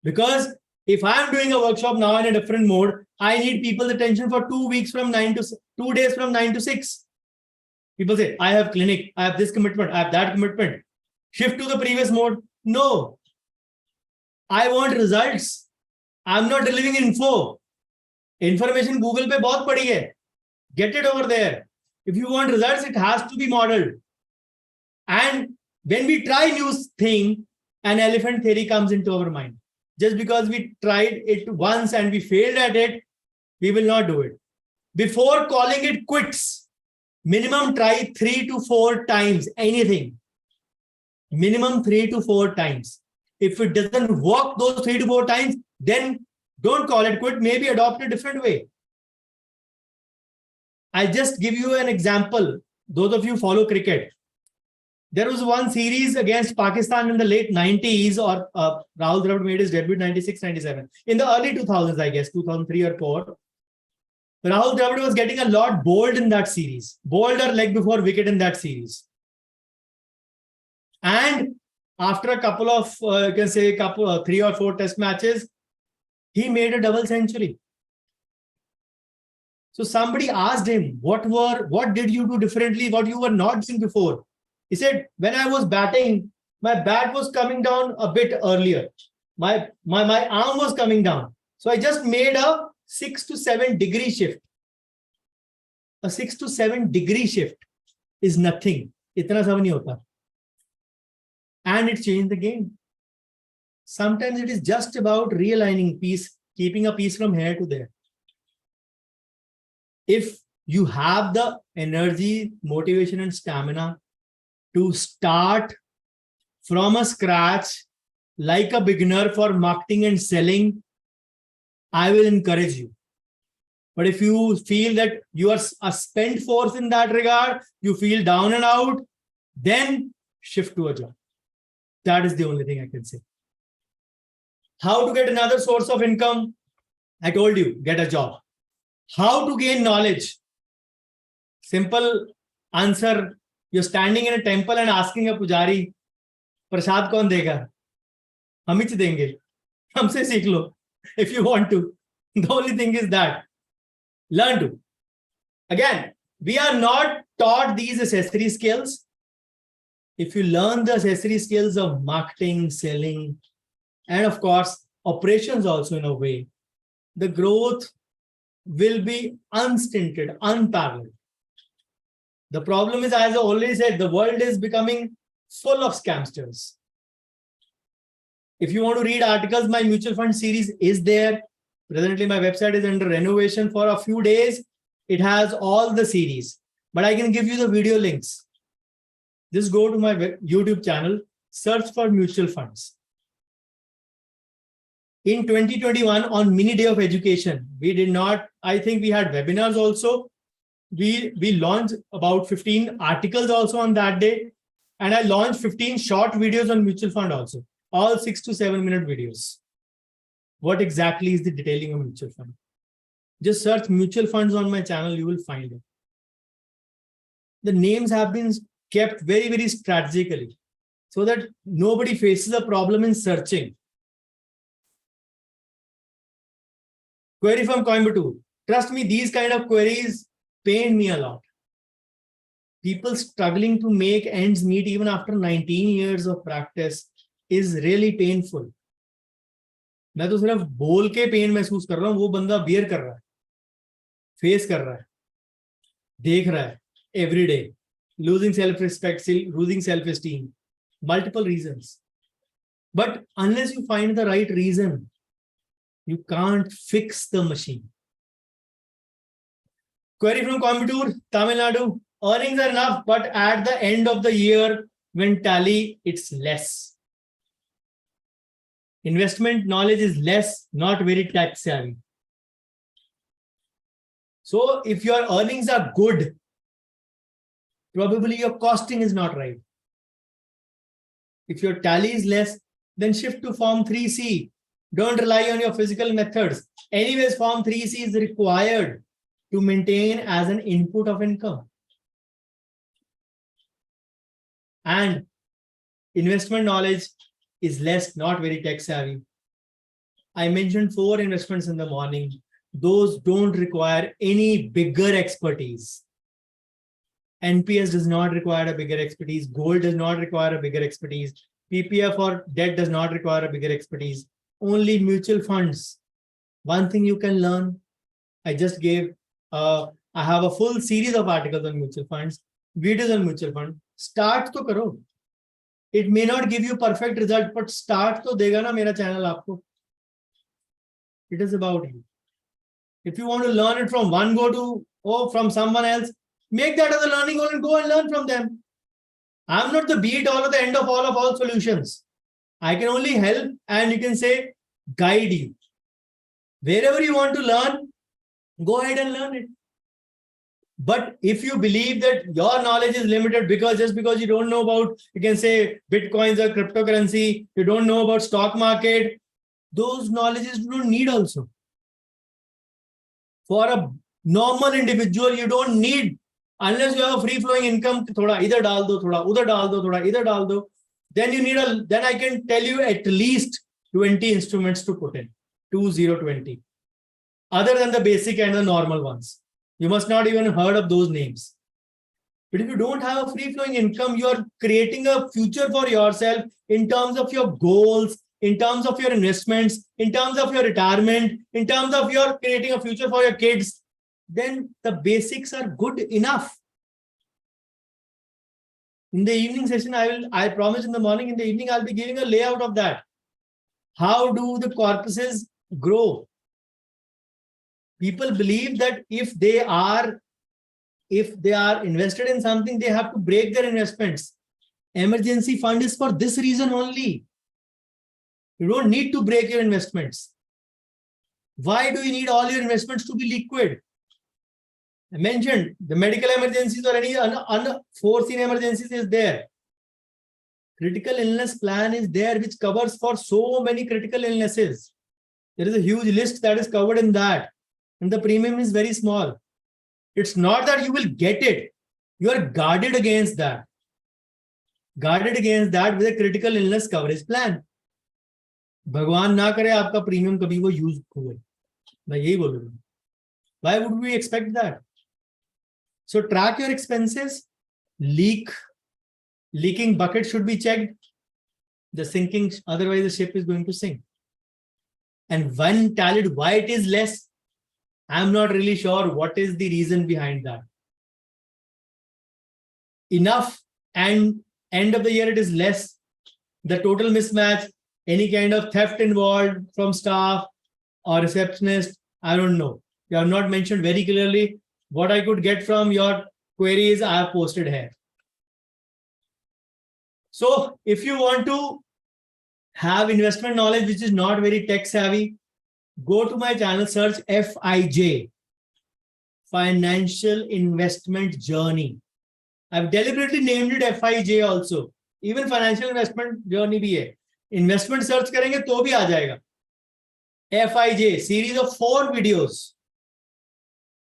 Because if I'm doing a workshop now in a different mode, I need people's attention for 2 weeks from 9 to 2 days from 9 to 6. People say, I have clinic, I have this commitment, I have that commitment. Shift to the previous mode. No. I want results. I'm not delivering info. Information Google पे बहुत पड़ी है. Get it over there. If you want results, it has to be modeled. And when we try new thing, an elephant theory comes into our mind. Just because we tried it once and we failed at it, we will not do it. Before calling it quits, minimum try 3 to 4 times anything. Minimum 3 to 4 times. If it doesn't work those 3 to 4 times, then don't call it quit. Maybe adopt a different way. I'll just give you an example. Those of you follow cricket. There was one series against Pakistan in the late 90s, or Rahul Dravid made his debut 96, 97. In the early 2000s, I guess, 2003 or 4. Rahul Dravid was getting a lot bowled in that series. Bowled or leg before wicket in that series. And after a couple of, you can say, 3 or 4 test matches, he made a double century. So somebody asked him, what did you do differently, what you were not doing before? He said, when I was batting, my bat was coming down a bit earlier. My arm was coming down. So I just made a 6 to 7 degree shift. A 6 to 7 degree shift is nothing. Itna sab nahi hota. And it changed the game. Sometimes it is just about realigning piece, keeping a piece from here to there. If you have the energy, motivation, and stamina to start from a scratch like a beginner for marketing and selling, I will encourage you. But if you feel that you are a spent force in that regard, you feel down and out, then shift to a job. That is the only thing I can say. How to get another source of income? I told you, get a job. How to gain knowledge? Simple answer. You're standing in a temple and asking a pujari, prasad kaun dega? Hum hi denge. Humse seekh lo if you want to. The only thing is that learn to. Again, we are not taught these accessory skills. If you learn the accessory skills of marketing, selling, and of course, operations also in a way, the growth will be unstinted, unparalleled. The problem is, as I already said, the world is becoming full of scamsters. If you want to read articles, my mutual fund series is there. Presently, my website is under renovation for a few days. It has all the series, but I can give you the video links. Just go to my YouTube channel, search for mutual funds. In 2021, on mini day of education, we did not, I think we had webinars also. We launched about 15 articles also on that day. And I launched 15 short videos on mutual fund also, all 6 to 7 minute videos. What exactly is the detailing of mutual fund? Just search mutual funds on my channel, you will find it. The names have been kept very, very strategically so that nobody faces a problem in searching. Query from Coimbatore. Trust me, these kind of queries pain me a lot. People struggling to make ends meet even after 19 years of practice is really painful. मैं तो सिर्फ बोल के pen महसूस कर रहा हूँ, वो बंदा बियर कर रहा है, फेस कर रहा है, देख रहा है every day, losing self-respect, losing self-esteem, multiple reasons. But unless you find the right reason, you can't fix the machine. Query from Coimbatore, Tamil Nadu. Earnings are enough, but at the end of the year, when tally, it's less. Investment knowledge is less, not very tax savvy. So if your earnings are good, probably your costing is not right. If your tally is less, then shift to Form 3C. Don't rely on your physical methods. Anyways, Form 3C is required to maintain as an input of income. And investment knowledge is less, not very tech savvy. I mentioned 4 investments in the morning. Those don't require any bigger expertise. NPS does not require a bigger expertise. Gold does not require a bigger expertise. PPF or debt does not require a bigger expertise. Only mutual funds. One thing you can learn, I just gave a I have a full series of articles on mutual funds, videos on mutual fund. Start to karo. It may not give you perfect result, but start to dega na mera channel aapko. It is about you. If you want to learn it from one go to, or from someone else, make that as a learning goal and go and learn from them. I'm not the be it all or the end of all solutions. I can only help and you can say guide you. Wherever you want to learn, go ahead and learn it. But if you believe that your knowledge is limited just because you don't know about, you can say Bitcoins or cryptocurrency, you don't know about stock market, those knowledges you don't need also. For a normal individual, you don't need, unless you have a free flowing income, thoda idhar dal do, thoda udhar dal do, thoda idhar dal do, then you need then I can tell you at least 20 instruments to put in, 20. Other than the basic and the normal ones. You must not even heard of those names. But if you don't have a free flowing income, you are creating a future for yourself in terms of your goals, in terms of your investments, in terms of your retirement, in terms of your creating a future for your kids, then the basics are good enough. In the evening session, I promise in the morning, in the evening, I'll be giving a layout of that. How do the corpuses grow? People believe that if they are invested in something, they have to break their investments. Emergency fund is for this reason only. You don't need to break your investments. Why do you need all your investments to be liquid? I mentioned the medical emergencies or any unforeseen emergencies is there. Critical illness plan is there, which covers for so many critical illnesses. There is a huge list that is covered in that. And the premium is very small. It's not that you will get it. You are guarded against that. Guarded against that with a critical illness coverage plan. भगवान ना करे आपका premium कभी वो use हुए. मैं यही बोल रहा हूँ. Why would we expect that? So track your expenses. Leaking bucket should be checked. The sinking, otherwise the ship is going to sink. And when tallied, why it is less? I'm not really sure what is the reason behind that. Enough and end of the year it is less. The total mismatch, any kind of theft involved from staff or receptionist, I don't know. You have not mentioned very clearly. What I could get from your queries, I have posted here. So if you want to have investment knowledge which is not very tech savvy, go to my channel, search FIJ, Financial Investment Journey. I've deliberately named it FIJ also. Even Financial Investment Journey bhi hai. Investment search karenge to bhi aa jayega. FIJ, series of 4 videos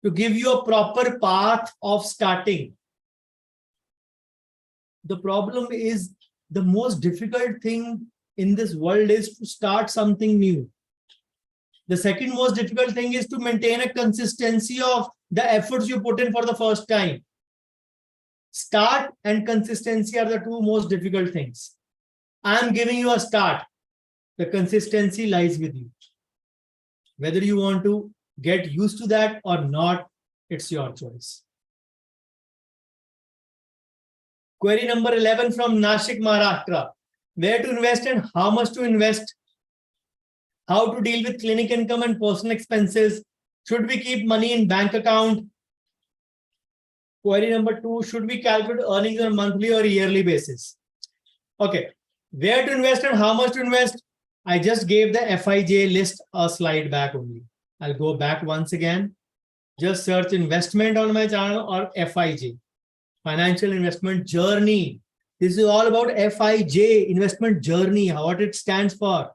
to give you a proper path of starting. The problem is the most difficult thing in this world is to start something new. The second most difficult thing is to maintain a consistency of the efforts you put in for the first time. Start and consistency are the two most difficult things. I'm giving you a start. The consistency lies with you. Whether you want to get used to that or not, it's your choice. Query number 11 from Nashik, Maharashtra. Where to invest and how much to invest? How to deal with clinic income and personal expenses? Should we keep money in bank account? Query number 2, should we calculate earnings on a monthly or yearly basis? Okay, where to invest and how much to invest? I just gave the FIJ list a slide back only. I'll go back once again. Just search investment on my channel or FIJ, Financial Investment Journey. This is all about FIJ, investment journey, what it stands for.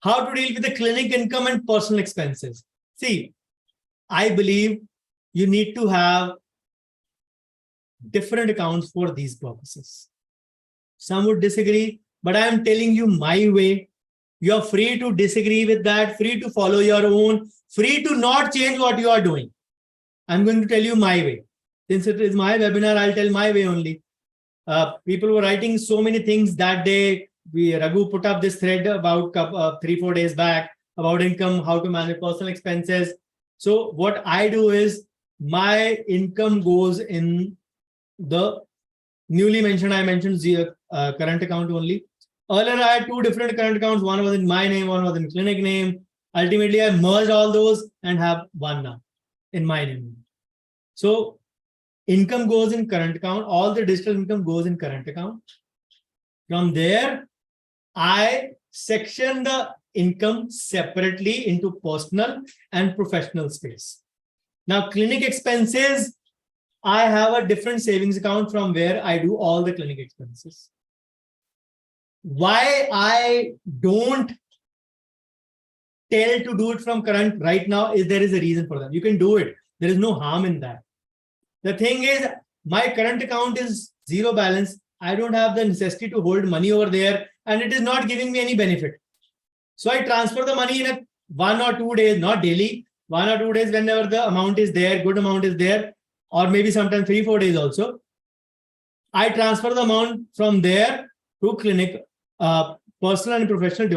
How to deal with the clinic income and personal expenses. See, I believe you need to have different accounts for these purposes. Some would disagree, but I am telling you my way. You are free to disagree with that, free to follow your own, free to not change what you are doing. I'm going to tell you my way. Since it is my webinar, I'll tell my way only. People were writing so many things that day. Raghu put up this thread about 3-4 days back about income, how to manage personal expenses. So what I do is my income goes in the newly mentioned, I mentioned the current account only. Earlier, I had two different current accounts. One was in my name, one was in clinic name. Ultimately, I merged all those and have one now in my name. So income goes in current account. All the digital income goes in current account. From there, I section the income separately into personal and professional space. Now, clinic expenses, I have a different savings account from where I do all the clinic expenses. Why I don't tell to do it from current right now is there is a reason for that. You can do it. There is no harm in that. The thing is, my current account is zero balance. I don't have the necessity to hold money over there, and it is not giving me any benefit. So I transfer the money in a 1 or 2 days, not daily, 1 or 2 days, whenever the amount is there, good amount is there, or maybe sometimes 3-4 days also. I transfer the amount from there to clinic, personal and professional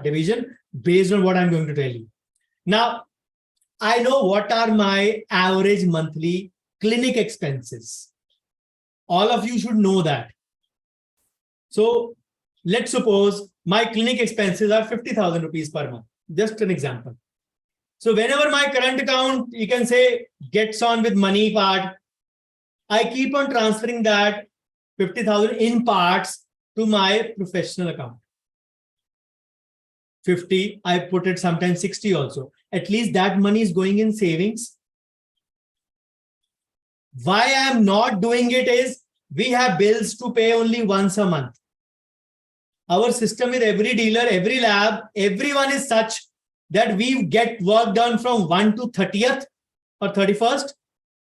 division based on what I'm going to tell you. Now, I know what are my average monthly clinic expenses. All of you should know that. So let's suppose my clinic expenses are 50,000 rupees per month. Just an example. So whenever my current account, you can say, gets on with money part, I keep on transferring that 50,000 in parts to my professional account. 50, I put it sometimes 60 also. At least that money is going in savings. Why I am not doing it is we have bills to pay only once a month. Our system with every dealer, every lab, everyone is such that we get work done from 1 to 30th or 31st,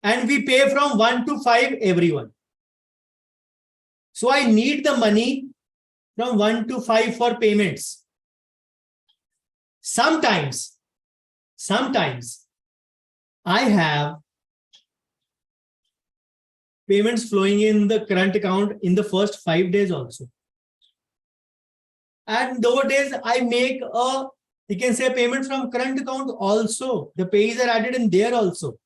and we pay from 1 to 5 everyone. So I need the money from 1 to 5 for payments. Sometimes I have payments flowing in the current account in the first 5 days also. And those days I make you can say payment from current account also. The pays are added in there also.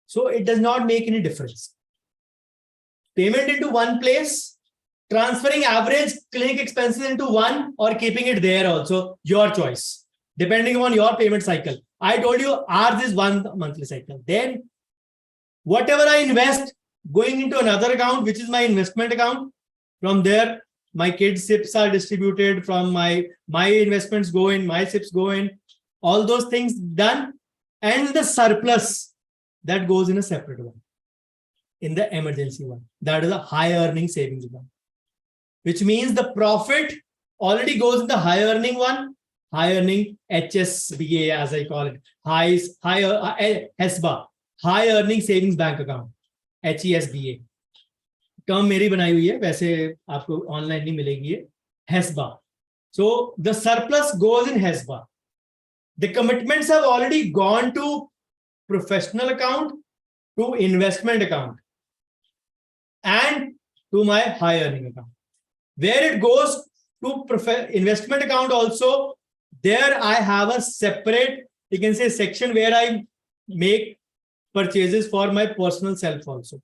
So it does not make any difference. Payment into one place, transferring average clinic expenses into one, or keeping it there also, your choice, depending on your payment cycle. I told you ours is 1 monthly cycle. Then whatever I invest going into another account, which is my investment account, from there, my kids' SIPs are distributed from my investments go in, my SIPs go in, all those things done. And the surplus that goes in a separate one, in the emergency one. That is a high earning savings one, which means the profit already goes in the high earning one, high earning HSBA, as I call it, HESBA, high earning savings bank account, HESBA. Term मेरी बनाई हुई है, वैसे आपको online नहीं मिलेगी ये, हेस्बा. So the surplus goes in HESBA. The commitments have already gone to professional account, to investment account, and to my high earning account. Where it goes to investment account also, there I have a separate, you can say, section where I make purchases for my personal self also.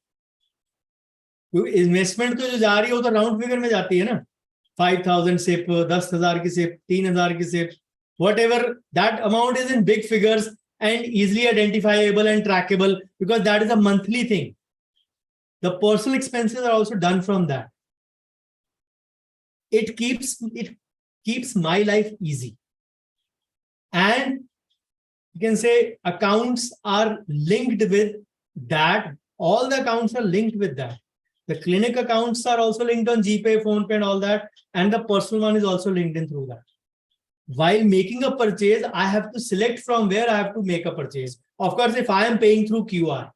Investment तो जो जा रही है वो तो round figure में जाती है ना, 5,000 सिप, 10,000 की सिप, 3,000 की SIP, whatever, that amount is in big figures and easily identifiable and trackable because that is a monthly thing. The personal expenses are also done from that. It keeps my life easy. And you can say accounts are linked with that. All the accounts are linked with that. The clinic accounts are also linked on GPay, PhonePe and all that. And the personal one is also linked in through that. While making a purchase, I have to select from where I have to make a purchase. Of course, if I am paying through QR,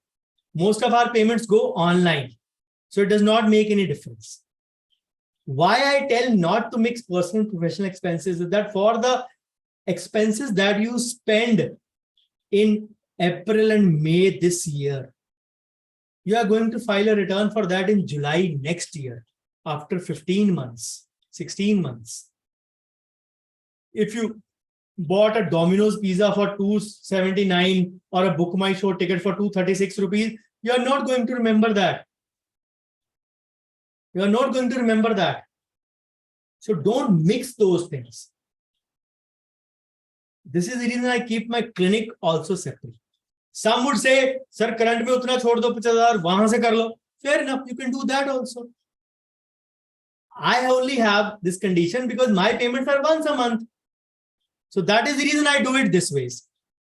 most of our payments go online. So it does not make any difference. Why I tell not to mix personal and professional expenses is that for the expenses that you spend in April and May this year, you are going to file a return for that in July next year, after 15 months, 16 months. If you bought a Domino's pizza for 279 or a Book My Show ticket for 236 rupees, you are not going to remember that. You are not going to remember that. So don't mix those things. This is the reason I keep my clinic also separate. Some would say, sir, current mein utna chhod do 50,000, wahan se kar lo. Fair enough, you can do that also. I only have this condition because my payments are once a month. So that is the reason I do it this way.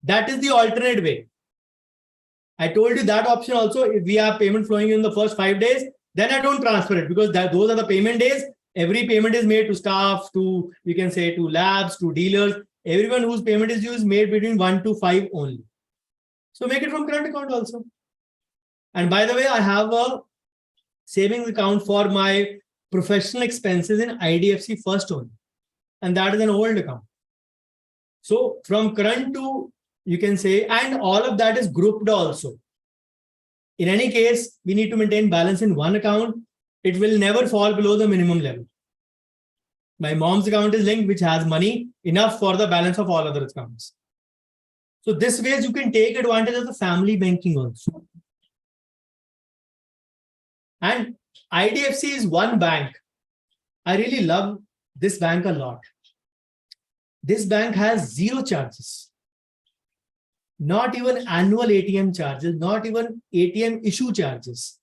That is the alternate way. I told you that option also. If we have payment flowing in the first 5 days, then I don't transfer it because those are the payment days. Every payment is made to staff, to, you can say, to labs, to dealers. Everyone whose payment is due is made between 1 to 5 only. So make it from current account also. And by the way, I have a savings account for my professional expenses in IDFC First only. And that is an old account. So from current to, you can say, and all of that is grouped also. In any case, we need to maintain balance in one account. It will never fall below the minimum level. My mom's account is linked, which has money enough for the balance of all other accounts. So this ways you can take advantage of the family banking also. And IDFC is one bank. I really love this bank a lot. This bank has zero charges. Not even annual ATM charges, not even ATM issue charges,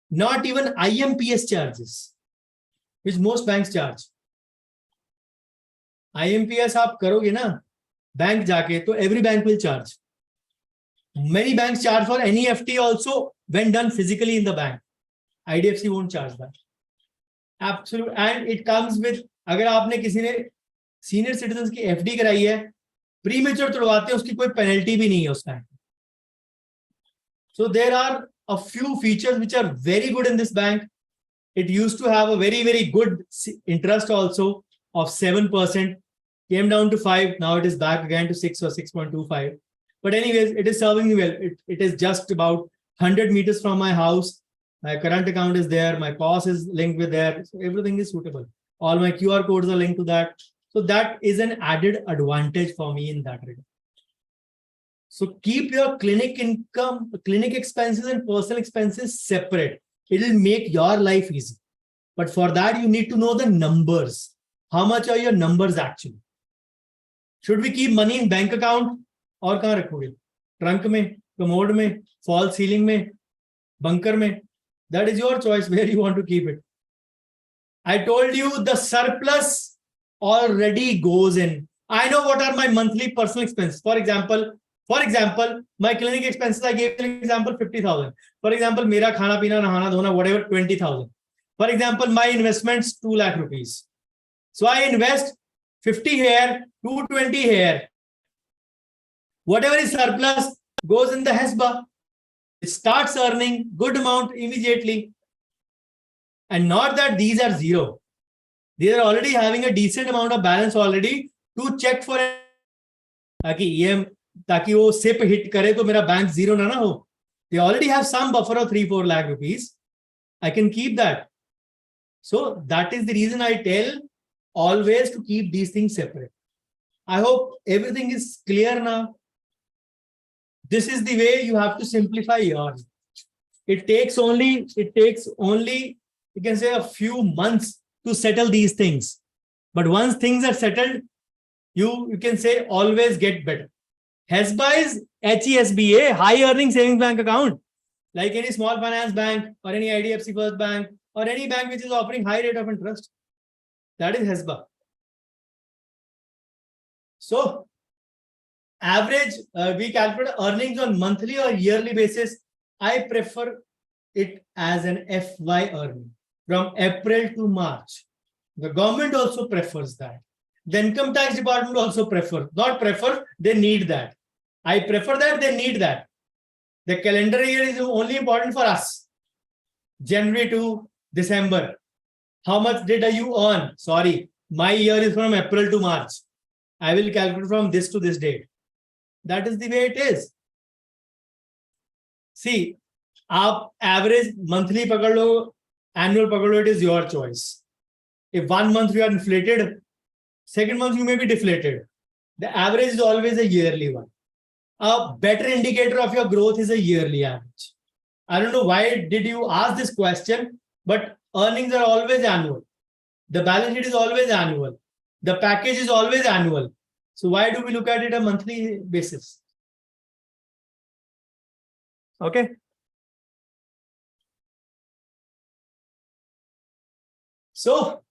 not even IMPS charges, which most banks charge. IMPS आप करोगे ना bank जाके तो every bank will charge. Many banks charge for NEFT also when done physically in the bank. IDFC won't charge that. Absolute, and it comes with, अगर आपने किसी ने senior citizen की FD कराई है, प्रीमेच्योर तोड़वाते हैं, उसकी कोई पेनल्टी भी नहीं है उस bank. So there are a few features which are very good in this bank. It used to have a very, very good interest also of 7%, came down to 5. Now it is back again to 6 or 6.25. But anyways, it is serving me well. It is just about 100 meters from my house. My current account is there. My POS is linked with there. So everything is suitable. All my QR codes are linked to that. So that is an added advantage for me in that regard. So keep your clinic income, clinic expenses and personal expenses separate. It will make your life easy. But for that, you need to know the numbers. How much are your numbers actually? Should we keep money in bank account? और कहाँ रखोगे? Trunk में, commode में, false ceiling में, bunker में? That is your choice where you want to keep it. I told you the surplus already goes in. I know what are my monthly personal expenses. For example, my clinic expenses, I gave an example 50,000. For example, mera khana pina, nahana dhona, whatever, 20,000. For example, my investments 2 lakh rupees. So I invest 50 here, 220 here. Whatever is surplus goes in the HESBA. It starts earning good amount immediately. And not that these are zero. They are already having a decent amount of balance already to check for ताकि वो SIP hit करे तो मेरा bank zero ना हो. They already have some buffer of 3-4 lakh rupees. I can keep that. So that is the reason I tell always to keep these things separate. I hope everything is clear now. This is the way you have to simplify yours. It takes only, you can say, a few months to settle these things. But once things are settled, you can say always get better. HESBA is HESBA, high earning savings bank account. Like any small finance bank or any IDFC First Bank or any bank which is offering high rate of interest. That is HESBA. So average, we calculate earnings on monthly or yearly basis. I prefer it as an FY earning from April to March. The government also prefers that. The income tax department also prefers, not prefer, they need that. I prefer that, they need that. The calendar year is only important for us. January to December. How much did you earn? Sorry, my year is from April to March. I will calculate from this to this date. That is the way it is. See, आप average monthly पकड़ लो, annual पकड़ लो, it is your choice. If 1 month you are inflated, second month you may be deflated. The average is always a yearly one. A better indicator of your growth is a yearly average. I don't know why did you ask this question, but earnings are always annual. The balance sheet is always annual. The package is always annual. So why do we look at it a monthly basis? Okay. So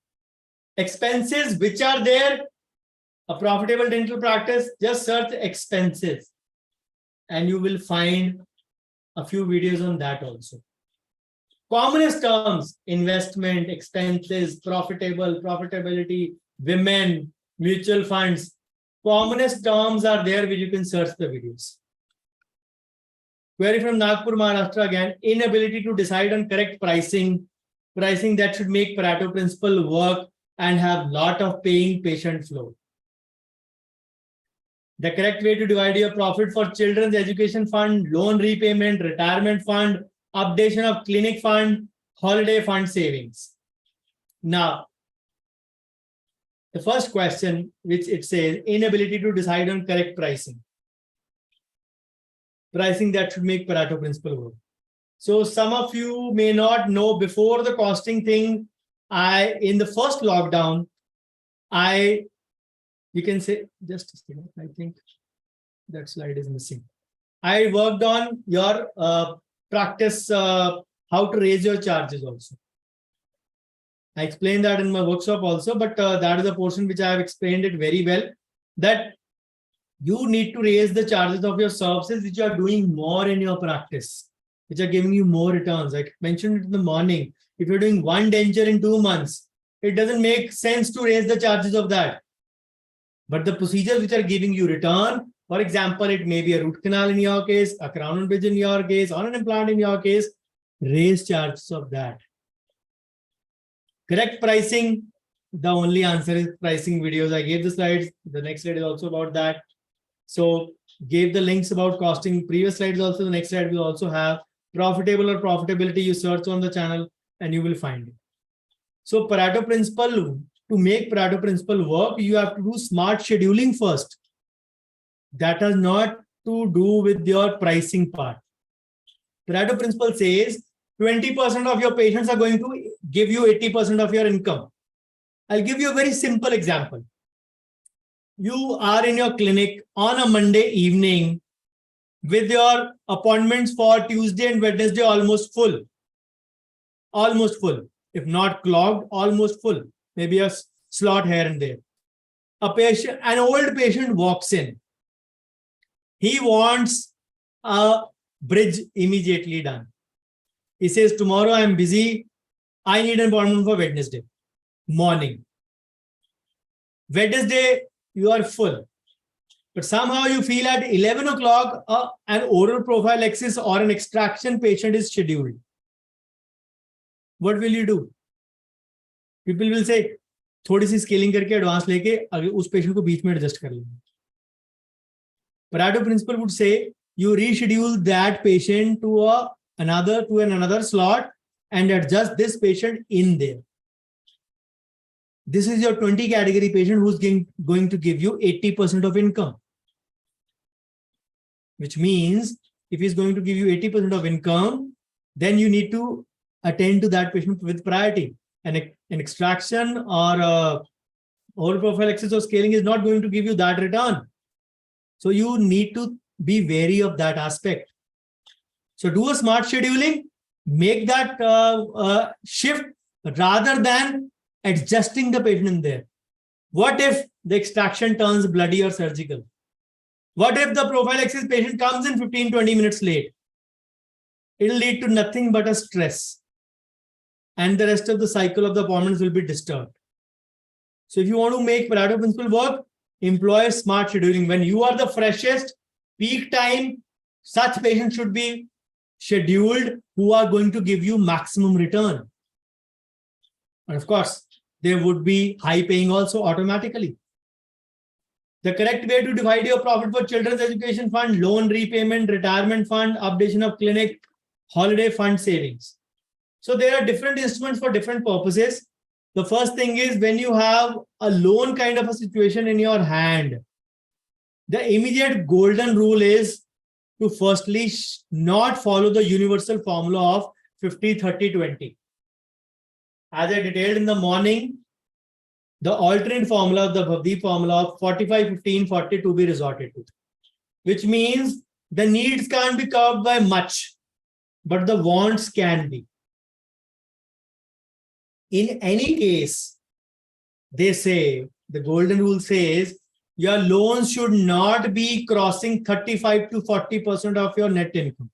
expenses which are there, a profitable dental practice, just search expenses and you will find a few videos on that also. Commonest terms: investment, expenses, profitable, profitability, women, mutual funds. Commonest terms are there which you can search the videos. Query from Nagpur, Maharashtra again: inability to decide on correct pricing that should make Pareto principle work and have lot of paying patient flow. The correct way to divide your profit for children's education fund, loan repayment, retirement fund, updation of clinic fund, holiday fund savings. Now, the first question, which it says, inability to decide on correct pricing. Pricing that should make Pareto principle work. So some of you may not know, before the costing thing, in the first lockdown, you can say, just a second, I think that slide is missing. I worked on your practice, how to raise your charges also. I explained that in my workshop also, but that is a portion which I have explained it very well, that you need to raise the charges of your services which are doing more in your practice, which are giving you more returns. I mentioned it in the morning. If you're doing one denture in 2 months, it doesn't make sense to raise the charges of that. But the procedures which are giving you return, for example, it may be a root canal in your case, a crown and bridge in your case, or an implant in your case, raise charges of that. Correct pricing, the only answer is pricing videos. I gave the slides. The next slide is also about that. So gave the links about costing. Previous slides also, the next slide will also have profitable or profitability. You search on the channel and you will find it. So Pareto principle, to make Pareto principle work, you have to do smart scheduling first. That has not to do with your pricing part. Pareto principle says 20% of your patients are going to give you 80% of your income. I'll give you a very simple example. You are in your clinic on a Monday evening with your appointments for Tuesday and Wednesday almost full. Almost full. If not clogged, almost full. Maybe a slot here and there. An old patient walks in. He wants a bridge immediately done. He says, tomorrow I am busy. I need an appointment for Wednesday morning. Wednesday, you are full. But somehow you feel at 11 o'clock, an oral prophylaxis or an extraction patient is scheduled. What will you do? People will say, थोड़ी सी scaling करके advance लेके अगर उस patient को बीच में adjust कर लेंगे. Pareto principle would say you reschedule that patient to another slot and adjust this patient in there. This is your 20 category patient who's going to give you 80% of income. Which means if he's going to give you 80% of income, then you need to attend to that patient with priority. And an extraction or oral prophylaxis or scaling is not going to give you that return. So you need to be wary of that aspect. So do a smart scheduling, make that shift rather than adjusting the patient in there. What if the extraction turns bloody or surgical? What if the prophylaxis patient comes in 15-20 minutes late? It will lead to nothing but a stress. And the rest of the cycle of the appointments will be disturbed. So if you want to make Pareto principle work, employ smart scheduling. When you are the freshest, peak time, such patients should be scheduled who are going to give you maximum return. And of course, there would be high paying also automatically. The correct way to divide your profit for children's education fund, loan repayment, retirement fund, updation of clinic, holiday fund savings. So there are different instruments for different purposes. The first thing is when you have a loan kind of a situation in your hand, The immediate golden rule is to firstly not follow the universal formula of 50, 30, 20. As I detailed in the morning, the alternate formula, the Bhavdeep formula of 45, 15, 40 to be resorted to, which means the needs can't be covered by much, but the wants can be. In any case, they say, the golden rule says, your loans should not be crossing 35 to 40% of your net income.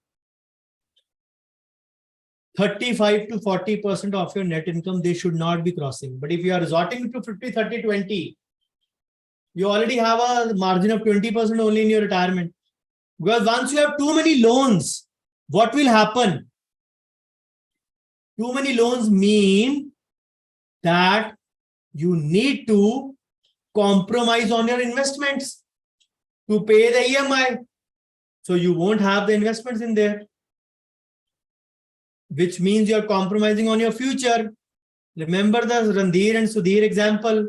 35 to 40% of your net income, they should not be crossing. But if you are resorting to 50, 30, 20, you already have a margin of 20% only in your retirement. Because once you have too many loans, what will happen? Too many loans mean that you need to compromise on your investments to pay the EMI. So you won't have the investments in there, which means you're compromising on your future. Remember the Randhir and Sudhir example.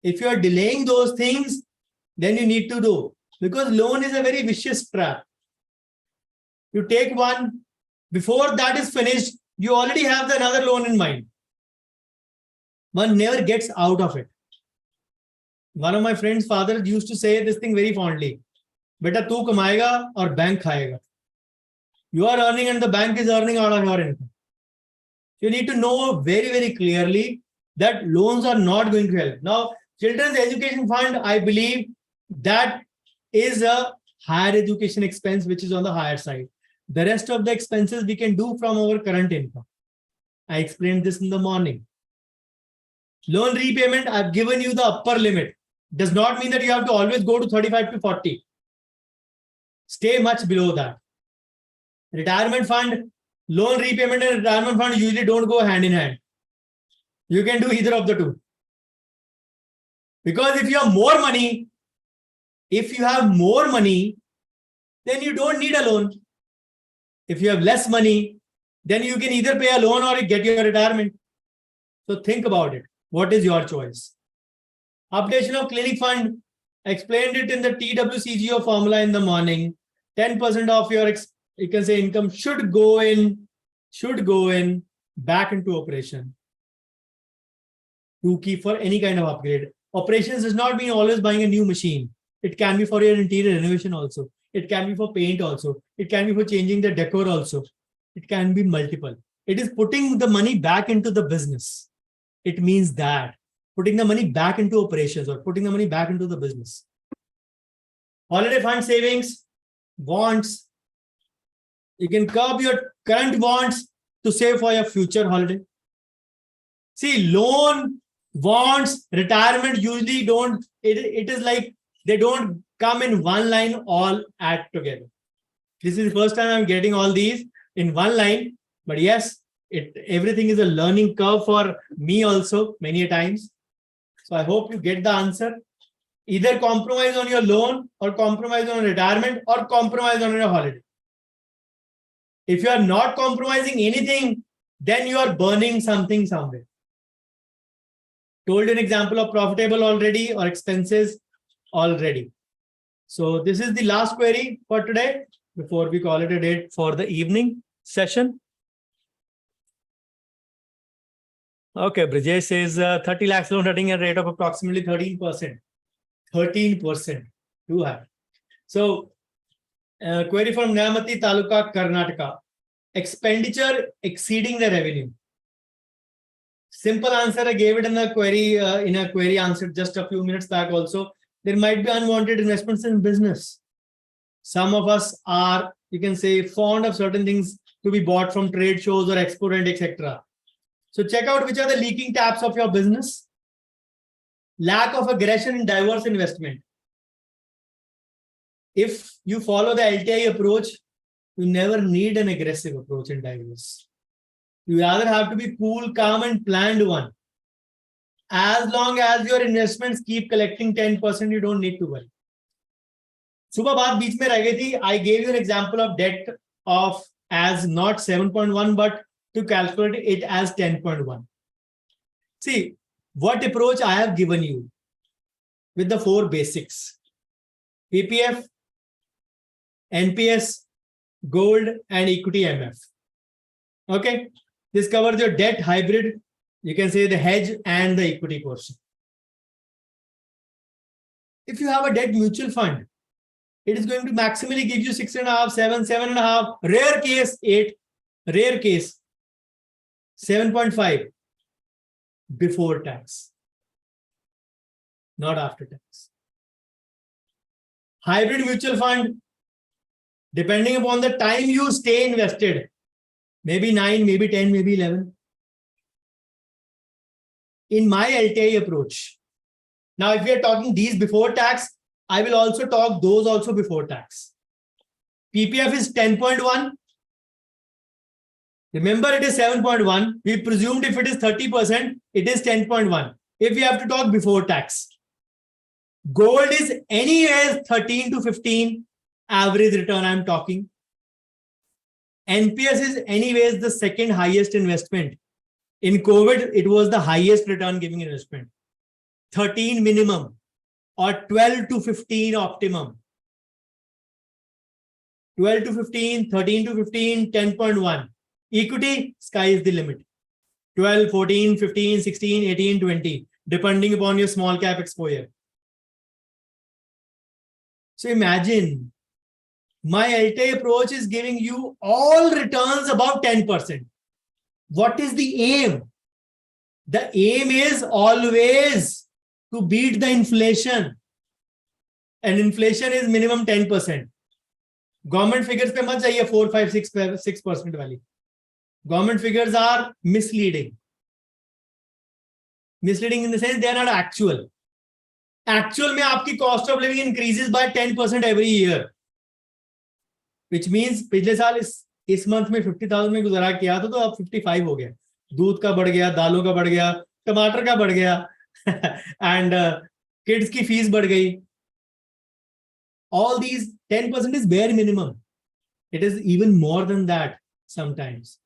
If you are delaying those things, then you need to do, because loan is a very vicious trap. You take one, before that is finished, you already have another loan in mind. One never gets out of it. One of my friend's father used to say this thing very fondly. Beta, tu kamayega or bank khayega. You are earning and the bank is earning out of your income. You need to know very, very clearly that loans are not going to help. Now, Children's Education Fund, I believe that is a higher education expense, which is on the higher side. The rest of the expenses we can do from our current income. I explained this in the morning. Loan repayment, I've given you the upper limit. Does not mean that you have to always go to 35 to 40. Stay much below that. Retirement fund, loan repayment and retirement fund usually don't go hand in hand. You can do either of the two. Because if you have more money, then you don't need a loan. If you have less money, then you can either pay a loan or get your retirement. So think about it. What is your choice? Updation of clinic fund. I explained it in the TWCGO formula in the morning. 10% of your, you can say, income should go in back into operation to keep for any kind of upgrade. Operations does not mean always buying a new machine. It can be for your interior renovation also. It can be for paint also. It can be for changing the decor also. It can be multiple. It is putting the money back into the business. It means that putting the money back into operations or putting the money back into the business. Holiday fund savings, wants. You can curb your current wants to save for your future holiday. See, loan, wants, retirement usually don't, it is like they don't come in one line all add together. This is the first time I'm getting all these in one line, but yes, everything is a learning curve for me also many times. So I hope you get the answer. Either compromise on your loan or compromise on retirement or compromise on your holiday. If you are not compromising anything, then you are burning something somewhere. Told an example of profitable already or expenses already. So this is the last query for today before we call it a day for the evening session. Okay, Brijesh says 30 lakhs loan running at a rate of approximately 13%. 13%. Too high. So, query from Nyamati Taluka, Karnataka. Expenditure exceeding the revenue. Simple answer, I gave it in a query answer just a few minutes back also. There might be unwanted investments in business. Some of us are, you can say, fond of certain things to be bought from trade shows or expo and etc. So check out which are the leaking taps of your business. Lack of aggression in diverse investment. If you follow the LTI approach, you never need an aggressive approach in diverse. You either have to be cool, calm, and planned one. As long as your investments keep collecting 10%, you don't need to worry. Subha baat beech mein reh gayi thi. I gave you an example of debt of as not 7.1, but to calculate it as 10.1. See, what approach I have given you with the 4 basics. PPF, NPS, gold, and equity MF. Okay, this covers your debt hybrid. You can say the hedge and the equity portion. If you have a debt mutual fund, it is going to maximally give you 6.5, 7, 7.5, rare case 8, rare case 7.5 before tax, not after tax. Hybrid mutual fund, depending upon the time you stay invested, maybe 9, maybe 10, maybe 11. In my LTI approach, now if we are talking these before tax, I will also talk those also before tax. PPF is 10.1. Remember, it is 7.1. We presumed if it is 30%, it is 10.1. If we have to talk before tax, gold is anyways 13 to 15 average return I'm talking. NPS is anyways the second highest investment. In COVID, it was the highest return giving investment. 13 minimum or 12 to 15 optimum. 12 to 15, 13 to 15, 10.1. Equity, sky is the limit. 12, 14, 15, 16, 18, 20, depending upon your small cap exposure. So imagine, my LTI approach is giving you all returns above 10%. What is the aim? The aim is always to beat the inflation. And inflation is minimum 10%. Government figures pe mat jaiye 4, 5, 6% wali. Government figures are misleading. Misleading in the sense they are not actual. Actual mein aapki cost of living increases by 10% every year. Which means पिछले साल इस month में 50,000 में गुजारा किया था तो अब 55 हो गया. दूध का बढ़ गया, दालों का बढ़ गया, टमाटर का बढ़ गया, and kids की फीस बढ़ गई. All these 10% is bare minimum. It is even more than that sometimes.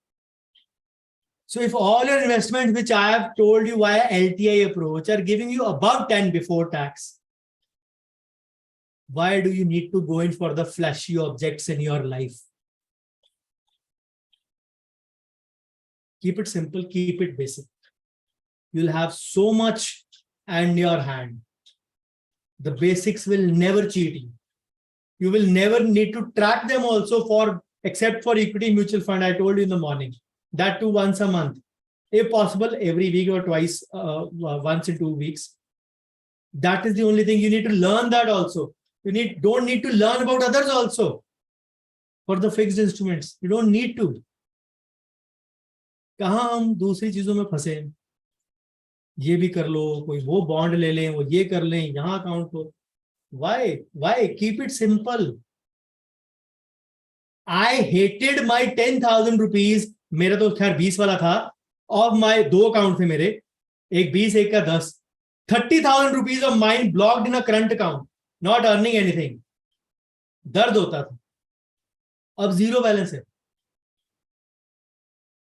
So if all your investments, which I have told you via LTI approach, are giving you above 10 before tax, why do you need to go in for the flashy objects in your life? Keep it simple, keep it basic. You'll have so much in your hand. The basics will never cheat you. You will never need to track them also except for equity mutual fund. I told you in the morning, that too once a month. If possible, every week or twice, once in 2 weeks. That is the only thing. You need to learn that also. You don't need to learn about others also for the fixed instruments. You don't need to. कहाँ हम दूसरी चीजों में फंसे, ये भी कर लो, कोई वो बॉन्ड ले लें, वो ये कर लें, यहाँ अकाउंट हो. Why? Keep it simple. I hated my 10,000 rupees. मेरा तो खैर 20 वाला था. और my 2 अकाउंट थे मेरे, एक 20 एक का 10. 30,000 rupees of mine blocked in a current account, not earning anything. दर्द होता था. अब 0 बैलेंस है.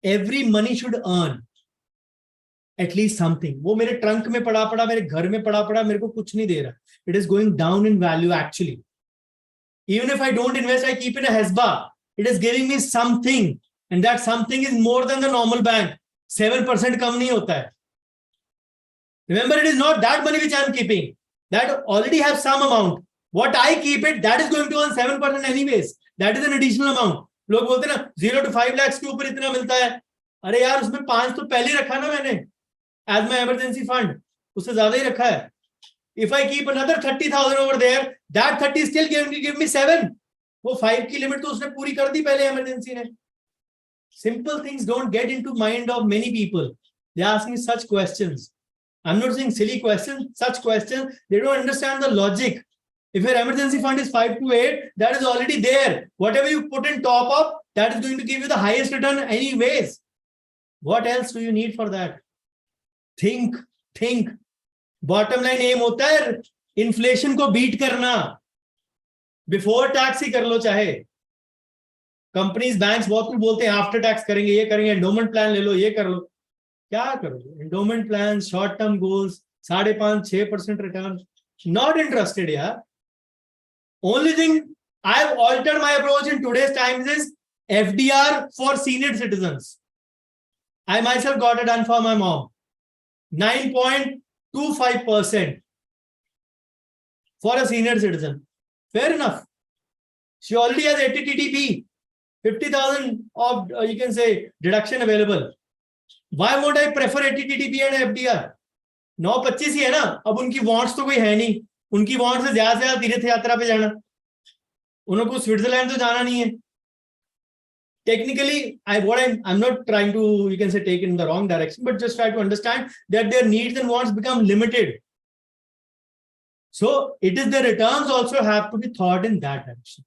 Every money should earn at least something. वो मेरे ट्रंक में पड़ा, मेरे घर में पड़ा, मेरे को कुछ नहीं दे रहा. It is going down in value actually. Even if I don't invest, I keep in a HESBA. It is giving me something, and that something is more than the normal bank. 7% कम नहीं होता है. Remember, it is not that money which I am keeping. That already have some amount. What I keep it, that is going to earn 7% anyways. That is an additional amount. लोग बोलते हैं ना 0 to 5 lakhs के ऊपर इतना मिलता है. अरे यार, उसमें 5 तो पहले रखा ना मैंने as my emergency fund. उससे ज्यादा ही रखा है. If I keep another 30,000 over there, that 30 is still going to give me 7. वो 5 की लिमिट तो उसने पूरी कर दी पहले emergency ने. Simple things don't get into mind of many people. They ask me such questions. I'm not saying silly questions, such questions. They don't understand the logic. If your emergency fund is 5 to 8, that is already there. Whatever you put in top up, that is going to give you the highest return anyways. What else do you need for that? Think. Bottom line aim होता है inflation को beat करना. Before tax ही कर लो चाहे. Companies, banks बहुत कुछ बोलते हैं after tax करेंगे, ये करेंगे, endowment plan ले लो, ये कर लो. क्या करोगे? Endowment plans, short term goals, 5.5-6% return. Not interested यार. Only thing I've altered my approach in today's times is FDR for senior citizens. I myself got it done for my mom. 9.25% for a senior citizen. Fair enough. She already has 80 TTP, 50,000 of, you can say, deduction available. Why won't I prefer 80 TTP and FDR? 9.25 ही है ना. अब उनकी wants तो कोई है नहीं. उनकी wants से ज्यादा तीर्थ यात्रा पे जाना. उनको स्विट्जरलैंड तो जाना नहीं है. Technically, I'm not trying to, you can say, take it in the wrong direction, but just try to understand that their needs and wants become limited. So it is the returns also have to be thought in that direction.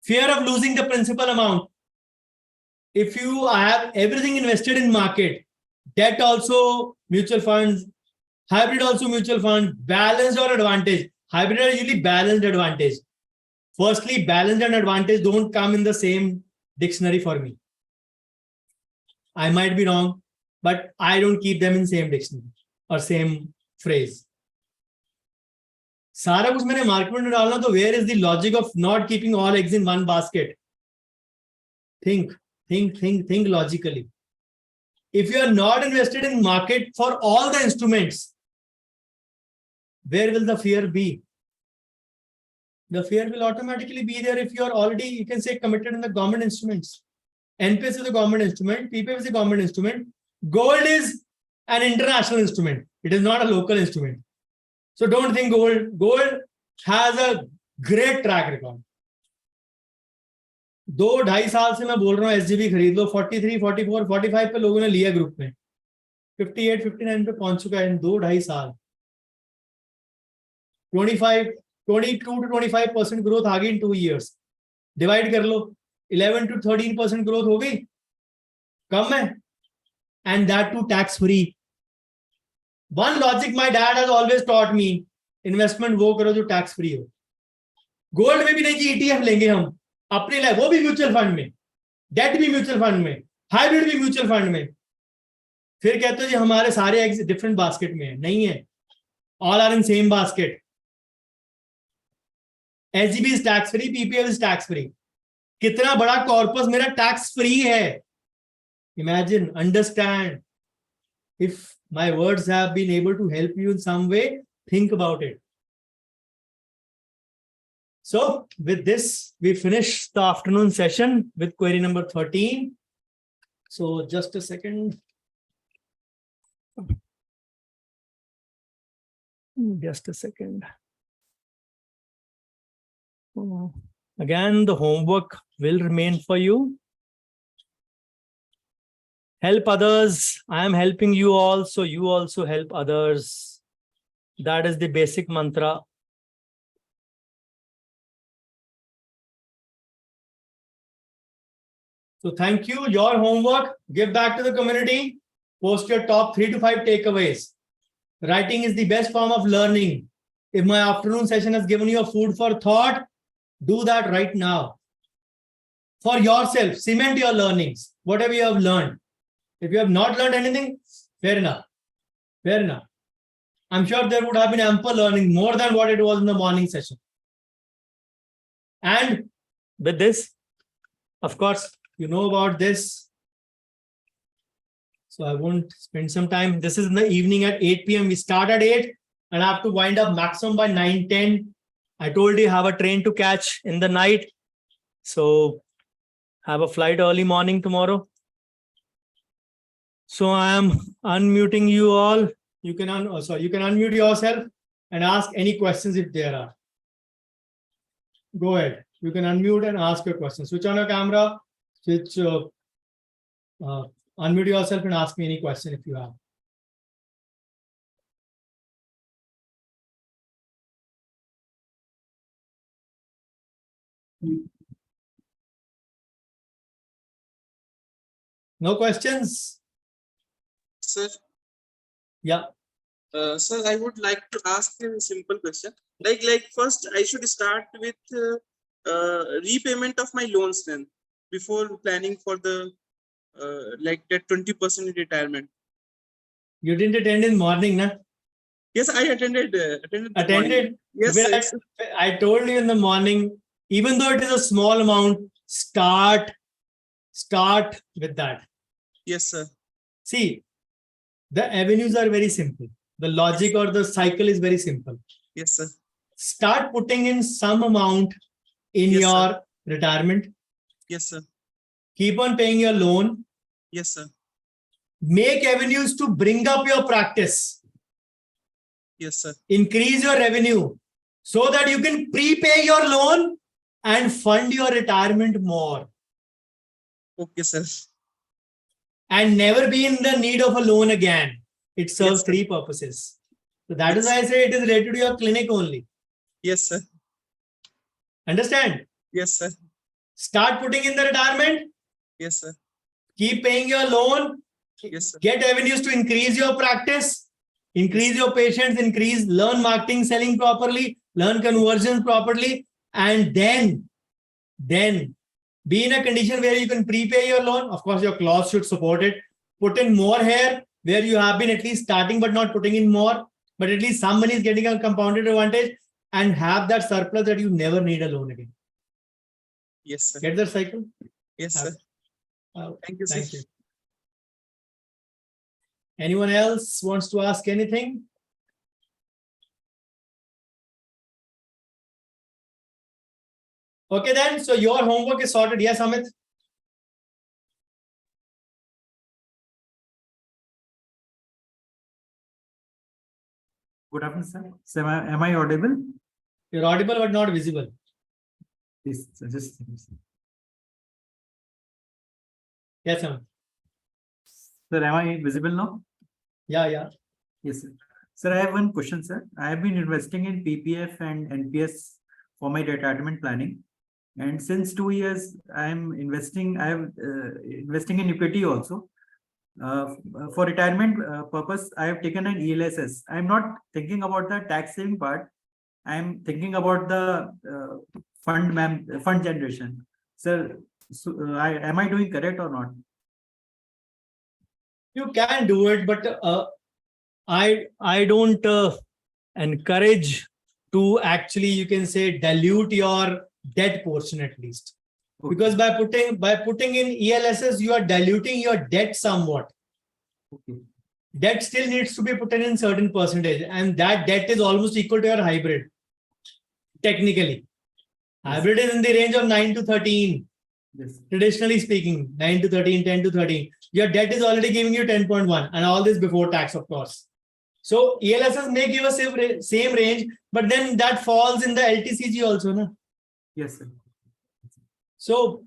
Fear of losing the principal amount. If you have everything invested in market, debt also mutual funds, hybrid also mutual fund, balanced or advantage. Hybrid are usually balanced advantage. Firstly, balance and advantage don't come in the same dictionary for me. I might be wrong, but I don't keep them in same dictionary or same phrase. सारा कुछ मैंने market में डालना, तो where is the logic of not keeping all eggs in one basket? Think logically. If you are not invested in market for all the instruments, where will the fear be? The fear will automatically be there if you are already, you can say, committed in the government instruments. NPS is a government instrument, PPF is a government instrument. Gold is an international instrument. It is not a local instrument. So don't think gold. Gold has a great track record. 2-2.5 साल से मैं बोल रहा हूँ SGB खरीद लो. 43, 44, 45 पे लोगों ने लिया ग्रुप में. 58, 59 पे पहुंच चुका है इन 2-2.5 साल. 22 to 25% ग्रोथ आ गई इन 2 years. डिवाइड कर लो, 11 to 13% ग्रोथ हो गई. कम है, and that too tax free. One logic my dad has always taught me: investment वो करो जो टैक्स फ्री हो. गोल्ड में भी नहीं कि ETF लेंगे हम अपने लिए, वो भी म्यूचुअल फंड में, डेट भी म्यूचुअल फंड में, हाइब्रिड भी म्यूचुअल फंड में. फिर कहते हो जी हमारे सारे एग्स डिफरेंट बास्केट में है. नहीं है, all are in same basket. SGB is tax free, PPF is tax free. कितना बड़ा कॉर्पस मेरा टैक्स फ्री है. Imagine, understand. If my words have been able to help you in some way, think about it. So with this, we finish the afternoon session with query number 13. So just a second. Just a second. Again, the homework will remain for you. Help others. I am helping you all, so you also help others. That is the basic mantra. So thank you. Your homework, give back to the community. Post your top 3 to 5 takeaways. Writing is the best form of learning. If my afternoon session has given you a food for thought, do that right now. For yourself, cement your learnings, whatever you have learned. If you have not learned anything, fair enough. Fair enough. I'm sure there would have been ample learning, more than what it was in the morning session. And with this, of course, you know about this. So I won't spend some time. This is in the evening at 8 p.m. We start at 8 and I have to wind up maximum by 9-10. I told you have a train to catch in the night. So have a flight early morning tomorrow. So I am unmuting you all. You can unmute yourself and ask any questions if there are. Go ahead. You can unmute and ask your questions. Switch on your camera. Unmute yourself and ask me any question if you have. No questions? Sir. Yeah. Sir, I would like to ask a simple question. Like first, I should start with repayment of my loans then, before planning for the like that 20% retirement. You didn't attend in morning, na? Yes, I attended the morning. Attended? Yes, Where yes. I told you in the morning, even though it is a small amount, start with that. Yes, sir. See, the avenues are very simple. The logic or the cycle is very simple. Yes, sir. Start putting in some amount in Yes, your sir. retirement. Yes, sir. Keep on paying your loan. Yes, sir. Make avenues to bring up your practice. Yes, sir. Increase your revenue so that you can prepay your loan and fund your retirement more Okay, sir. and never be in the need of a loan again. It serves Yes, sir. three purposes. So that is Yes. why I say it is related to your clinic only. Yes, sir. Understand? Yes, sir. Start putting in the retirement, Yes, sir. keep paying your loan, Yes, sir. get avenues to increase your practice, increase Yes. your patients, learn marketing, selling properly, learn conversions properly, and then be in a condition where you can prepay your loan. Of course, your clause should support it. Put in more here where you have been at least starting but not putting in more, but at least some money is getting a compounded advantage, and have that surplus that you never need a loan again. Yes, sir. Get the cycle? Yes, sir. Thank you, sir. Thank you. Anyone else wants to ask anything? Okay, then. So your homework is sorted. Yes, Amit? Good afternoon, sir. So am I audible? You're audible but not visible. Yes, sir, just Yes, Amit. sir, am I visible now? Yeah. Yes, sir. Sir, I have one question, sir. I have been investing in PPF and NPS for my retirement planning. And since 2 years, I am investing in equity also. For retirement purpose, I have taken an ELSS. I am not thinking about the tax saving part. I am thinking about the fund generation. Sir, so, am I doing correct or not? You can do it, but I don't encourage to actually, you can say, dilute your debt portion at least. Okay. Because by putting in ELSS, you are diluting your debt somewhat. Okay. Debt still needs to be put in certain percentage, and that debt is almost equal to your hybrid. Technically, Yes. hybrid is in the range of 9 to 13. Yes. Traditionally speaking, 9 to 13, 10 to 13. Your debt is already giving you 10.1, and all this before tax, of course. So ELSS may give a same range, but then that falls in the LTCG also, no? Yes, sir. So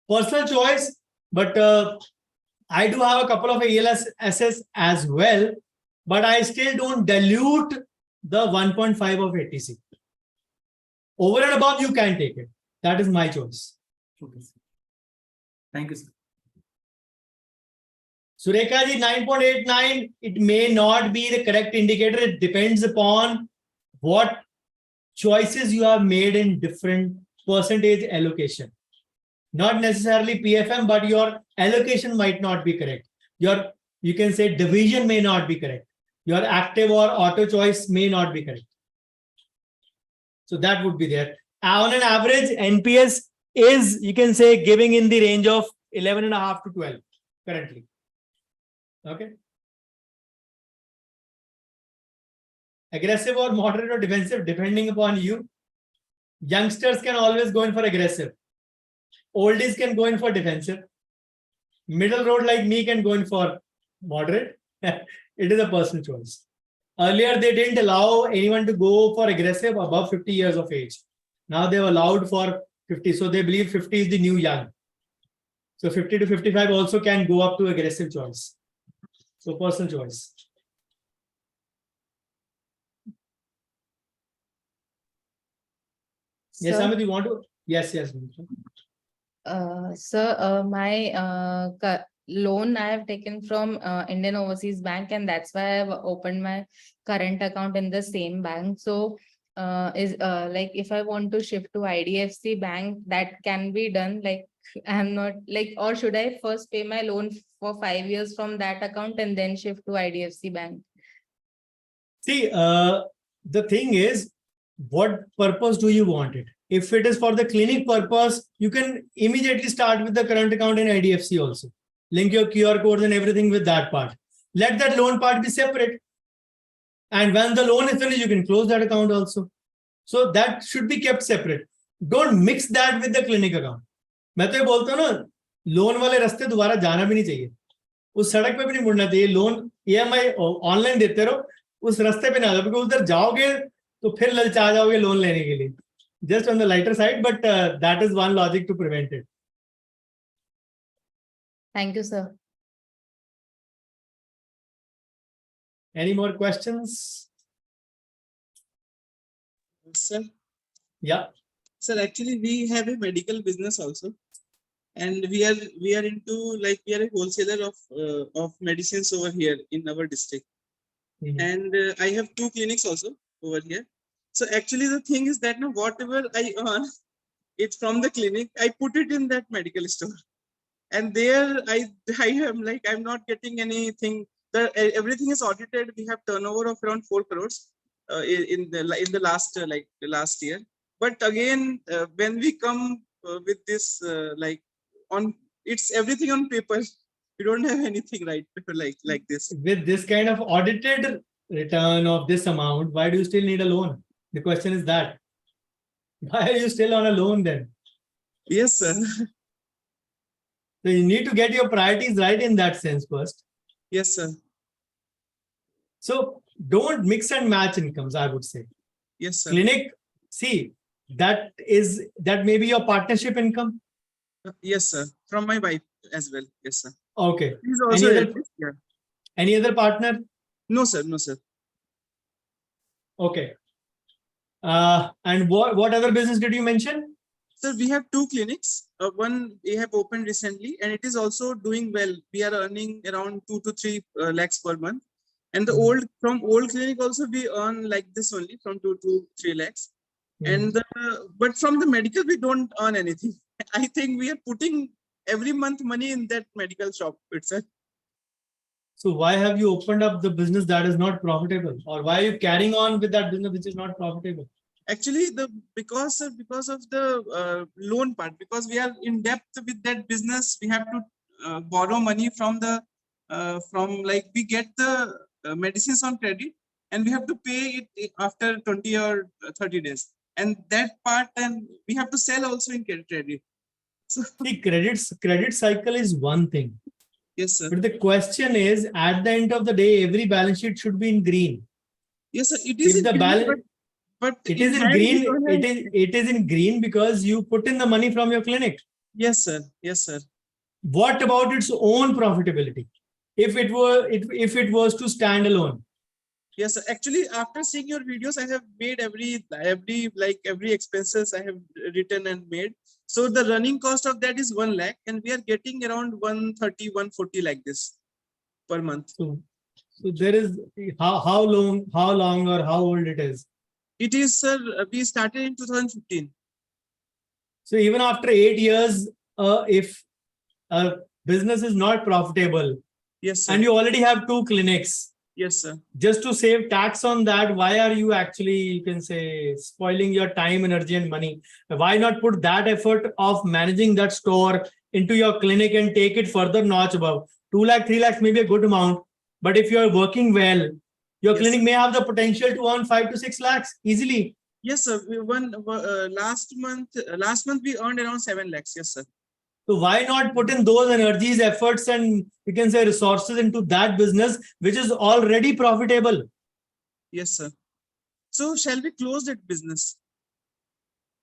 personal choice, but I do have a couple of ELSS as well, but I still don't dilute the 1.5 of ATC. Over and above, you can take it. That is my choice. Okay, sir. Thank you, sir. Sureka ji, 9.89, it may not be the correct indicator. It depends upon what choices you have made in different percentage allocation. Not necessarily PFM, but your allocation might not be correct. You can say division may not be correct. Your active or auto choice may not be correct. So that would be there. On an average, NPS is, you can say, giving in the range of 11.5 to 12 currently. Okay. Aggressive or moderate or defensive, depending upon you. Youngsters can always go in for aggressive. Oldies can go in for defensive. Middle road like me can go in for moderate. It is a personal choice. Earlier, they didn't allow anyone to go for aggressive above 50 years of age. Now they've allowed for 50. So they believe 50 is the new young. So 50 to 55 also can go up to aggressive choice. So personal choice. Yes, Amit, you want to? Yes. Sir, my loan I have taken from Indian Overseas Bank, and that's why I've opened my current account in the same bank. So like if I want to shift to IDFC Bank, that can be done. Like I'm not like, or should I first pay my loan for 5 years from that account and then shift to IDFC Bank? See, the thing is, what purpose do you want it? If it is for the clinic purpose, you can immediately start with the current account in IDFC also. Link your QR codes and everything with that part. Let that loan part be separate. And when the loan is finished, you can close that account also. So that should be kept separate. Don't mix that with the clinic account. मैं तो ये बोलता हूँ ना, loan वाले रास्ते दोबारा जाना भी नहीं चाहिए, उस सड़क पे भी नहीं मुड़ना चाहिए. लोन EMI ऑनलाइन देते रहो, उस रास्ते पे ना जाओ, क्योंकि उधर जाओगे तो फिर ललचा जाओगे लोन लेने के लिए. Just on the lighter side, but that is one logic to prevent it. Thank you, sir. Any more questions? Sir, Yeah. sir, actually we have a medical business also, and we are into, like, we are a wholesaler of medicines over here in our district. Mhm. And I have 2 clinics also over here. So actually the thing is that now whatever I earn, it's from the clinic, I put it in that medical store, and there I am like, I'm not getting anything. Everything is audited. We have turnover of around 4 crores in the last year. But again, when we come with this it's everything on paper. We don't have anything right like this. With this kind of audited return of this amount, why do you still need a loan? The question is that. Why are you still on a loan then? Yes, sir. So you need to get your priorities right in that sense first. Yes, sir. So don't mix and match incomes, I would say. Yes, sir. Clinic, see, that may be your partnership income. Yes, sir. From my wife as well. Yes, sir. Okay. He's also Any other, yeah. any other partner? No, sir. No, sir. Okay. And what other business did you mention? Sir, we have 2 clinics. One we have opened recently, and it is also doing well. We are earning around 2 to 3 lakhs per month. And the from old clinic also we earn like this only, from 2 to 3 lakhs. And but from the medical we don't earn anything. I think we are putting every month money in that medical shop itself. So why have you opened up the business that is not profitable, or why are you carrying on with that business which is not profitable? Actually, because of the loan part, because we are in depth with that business, we have to borrow money from the we get the medicines on credit, and we have to pay it after 20 or 30 days, and that part, and we have to sell also in credit. So, See, credit cycle is one thing. yes, sir. But the question is, at the end of the day, every balance sheet should be in green. Yes, sir. It is If the in green, balance, but it is in hand we green. don't have- It is in green because you put in the money from your clinic. Yes, sir. Yes, sir. What about its own profitability? If it was to stand alone? Yes, sir. Actually, after seeing your videos, I have made every expenses I have written and made. So the running cost of that is 1 lakh, and we are getting around 130, 140 like this per month. So there is how long or how old it is? It is, sir. We started in 2015. So even after 8 years, if a business is not profitable, Yes, sir. and you already have 2 clinics, Yes, sir. just to save tax on that, why are you actually, you can say, spoiling your time, energy, and money? Why not put that effort of managing that store into your clinic and take it further notch above? 2 lakh, 3 lakhs may be a good amount, but if you're working well, your Yes, clinic sir. may have the potential to earn 5 to 6 lakhs easily. Yes, sir. Last month we earned around 7 lakhs. Yes, sir. So why not put in those energies, efforts, and you can say resources into that business, which is already profitable? Yes, sir. So shall we close that business?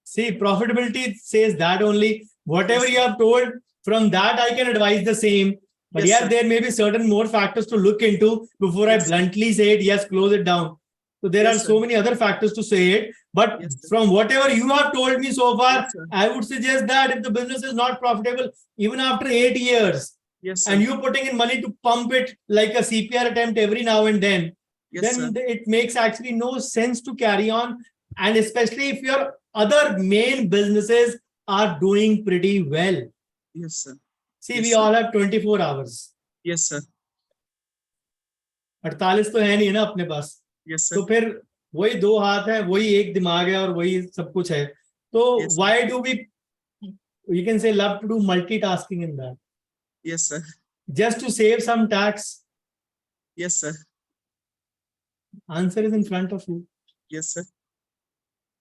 See, profitability says that only. Whatever Yes, you have told, from that I can advise the same. But Yes, yeah, sir. there may be certain more factors to look into before Yes, I sir. bluntly say it, yes, close it down. So there Yes, are sir. so many other factors to say it. But Yes, sir. from whatever you have told me so far, Yes, sir. I would suggest that if the business is not profitable, even after 8 years, Yes, sir. and you putting in money to pump it like a CPR attempt every now and then, Yes, sir. then it makes actually no sense to carry on. And especially if your other main businesses are doing pretty well. Yes, sir. See, Yes, we sir. all have 24 hours. Yes, sir. 48 तो है नहीं ना अपने पास. Yes, sir. तो फिर वही दो हाथ है, वही एक दिमाग है और वही सब कुछ है. तो Yes. why do we can say love to do multitasking in that? Yes, sir. Just to save some tax. Yes, sir. Answer is in front of you. Yes, sir.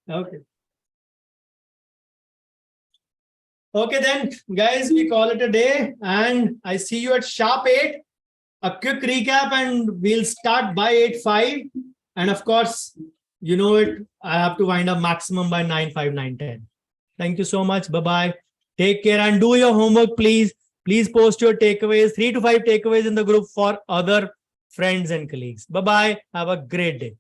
Okay. Okay then, guys, we call it a day, and I see you at sharp 8. A quick recap, and we'll start by 8:05. And of course, you know it, I have to wind up maximum by 9:05, 9:10. Thank you so much. Bye-bye. Take care and do your homework, please. Please post your takeaways, 3 to 5 takeaways in the group for other friends and colleagues. Bye-bye. Have a great day.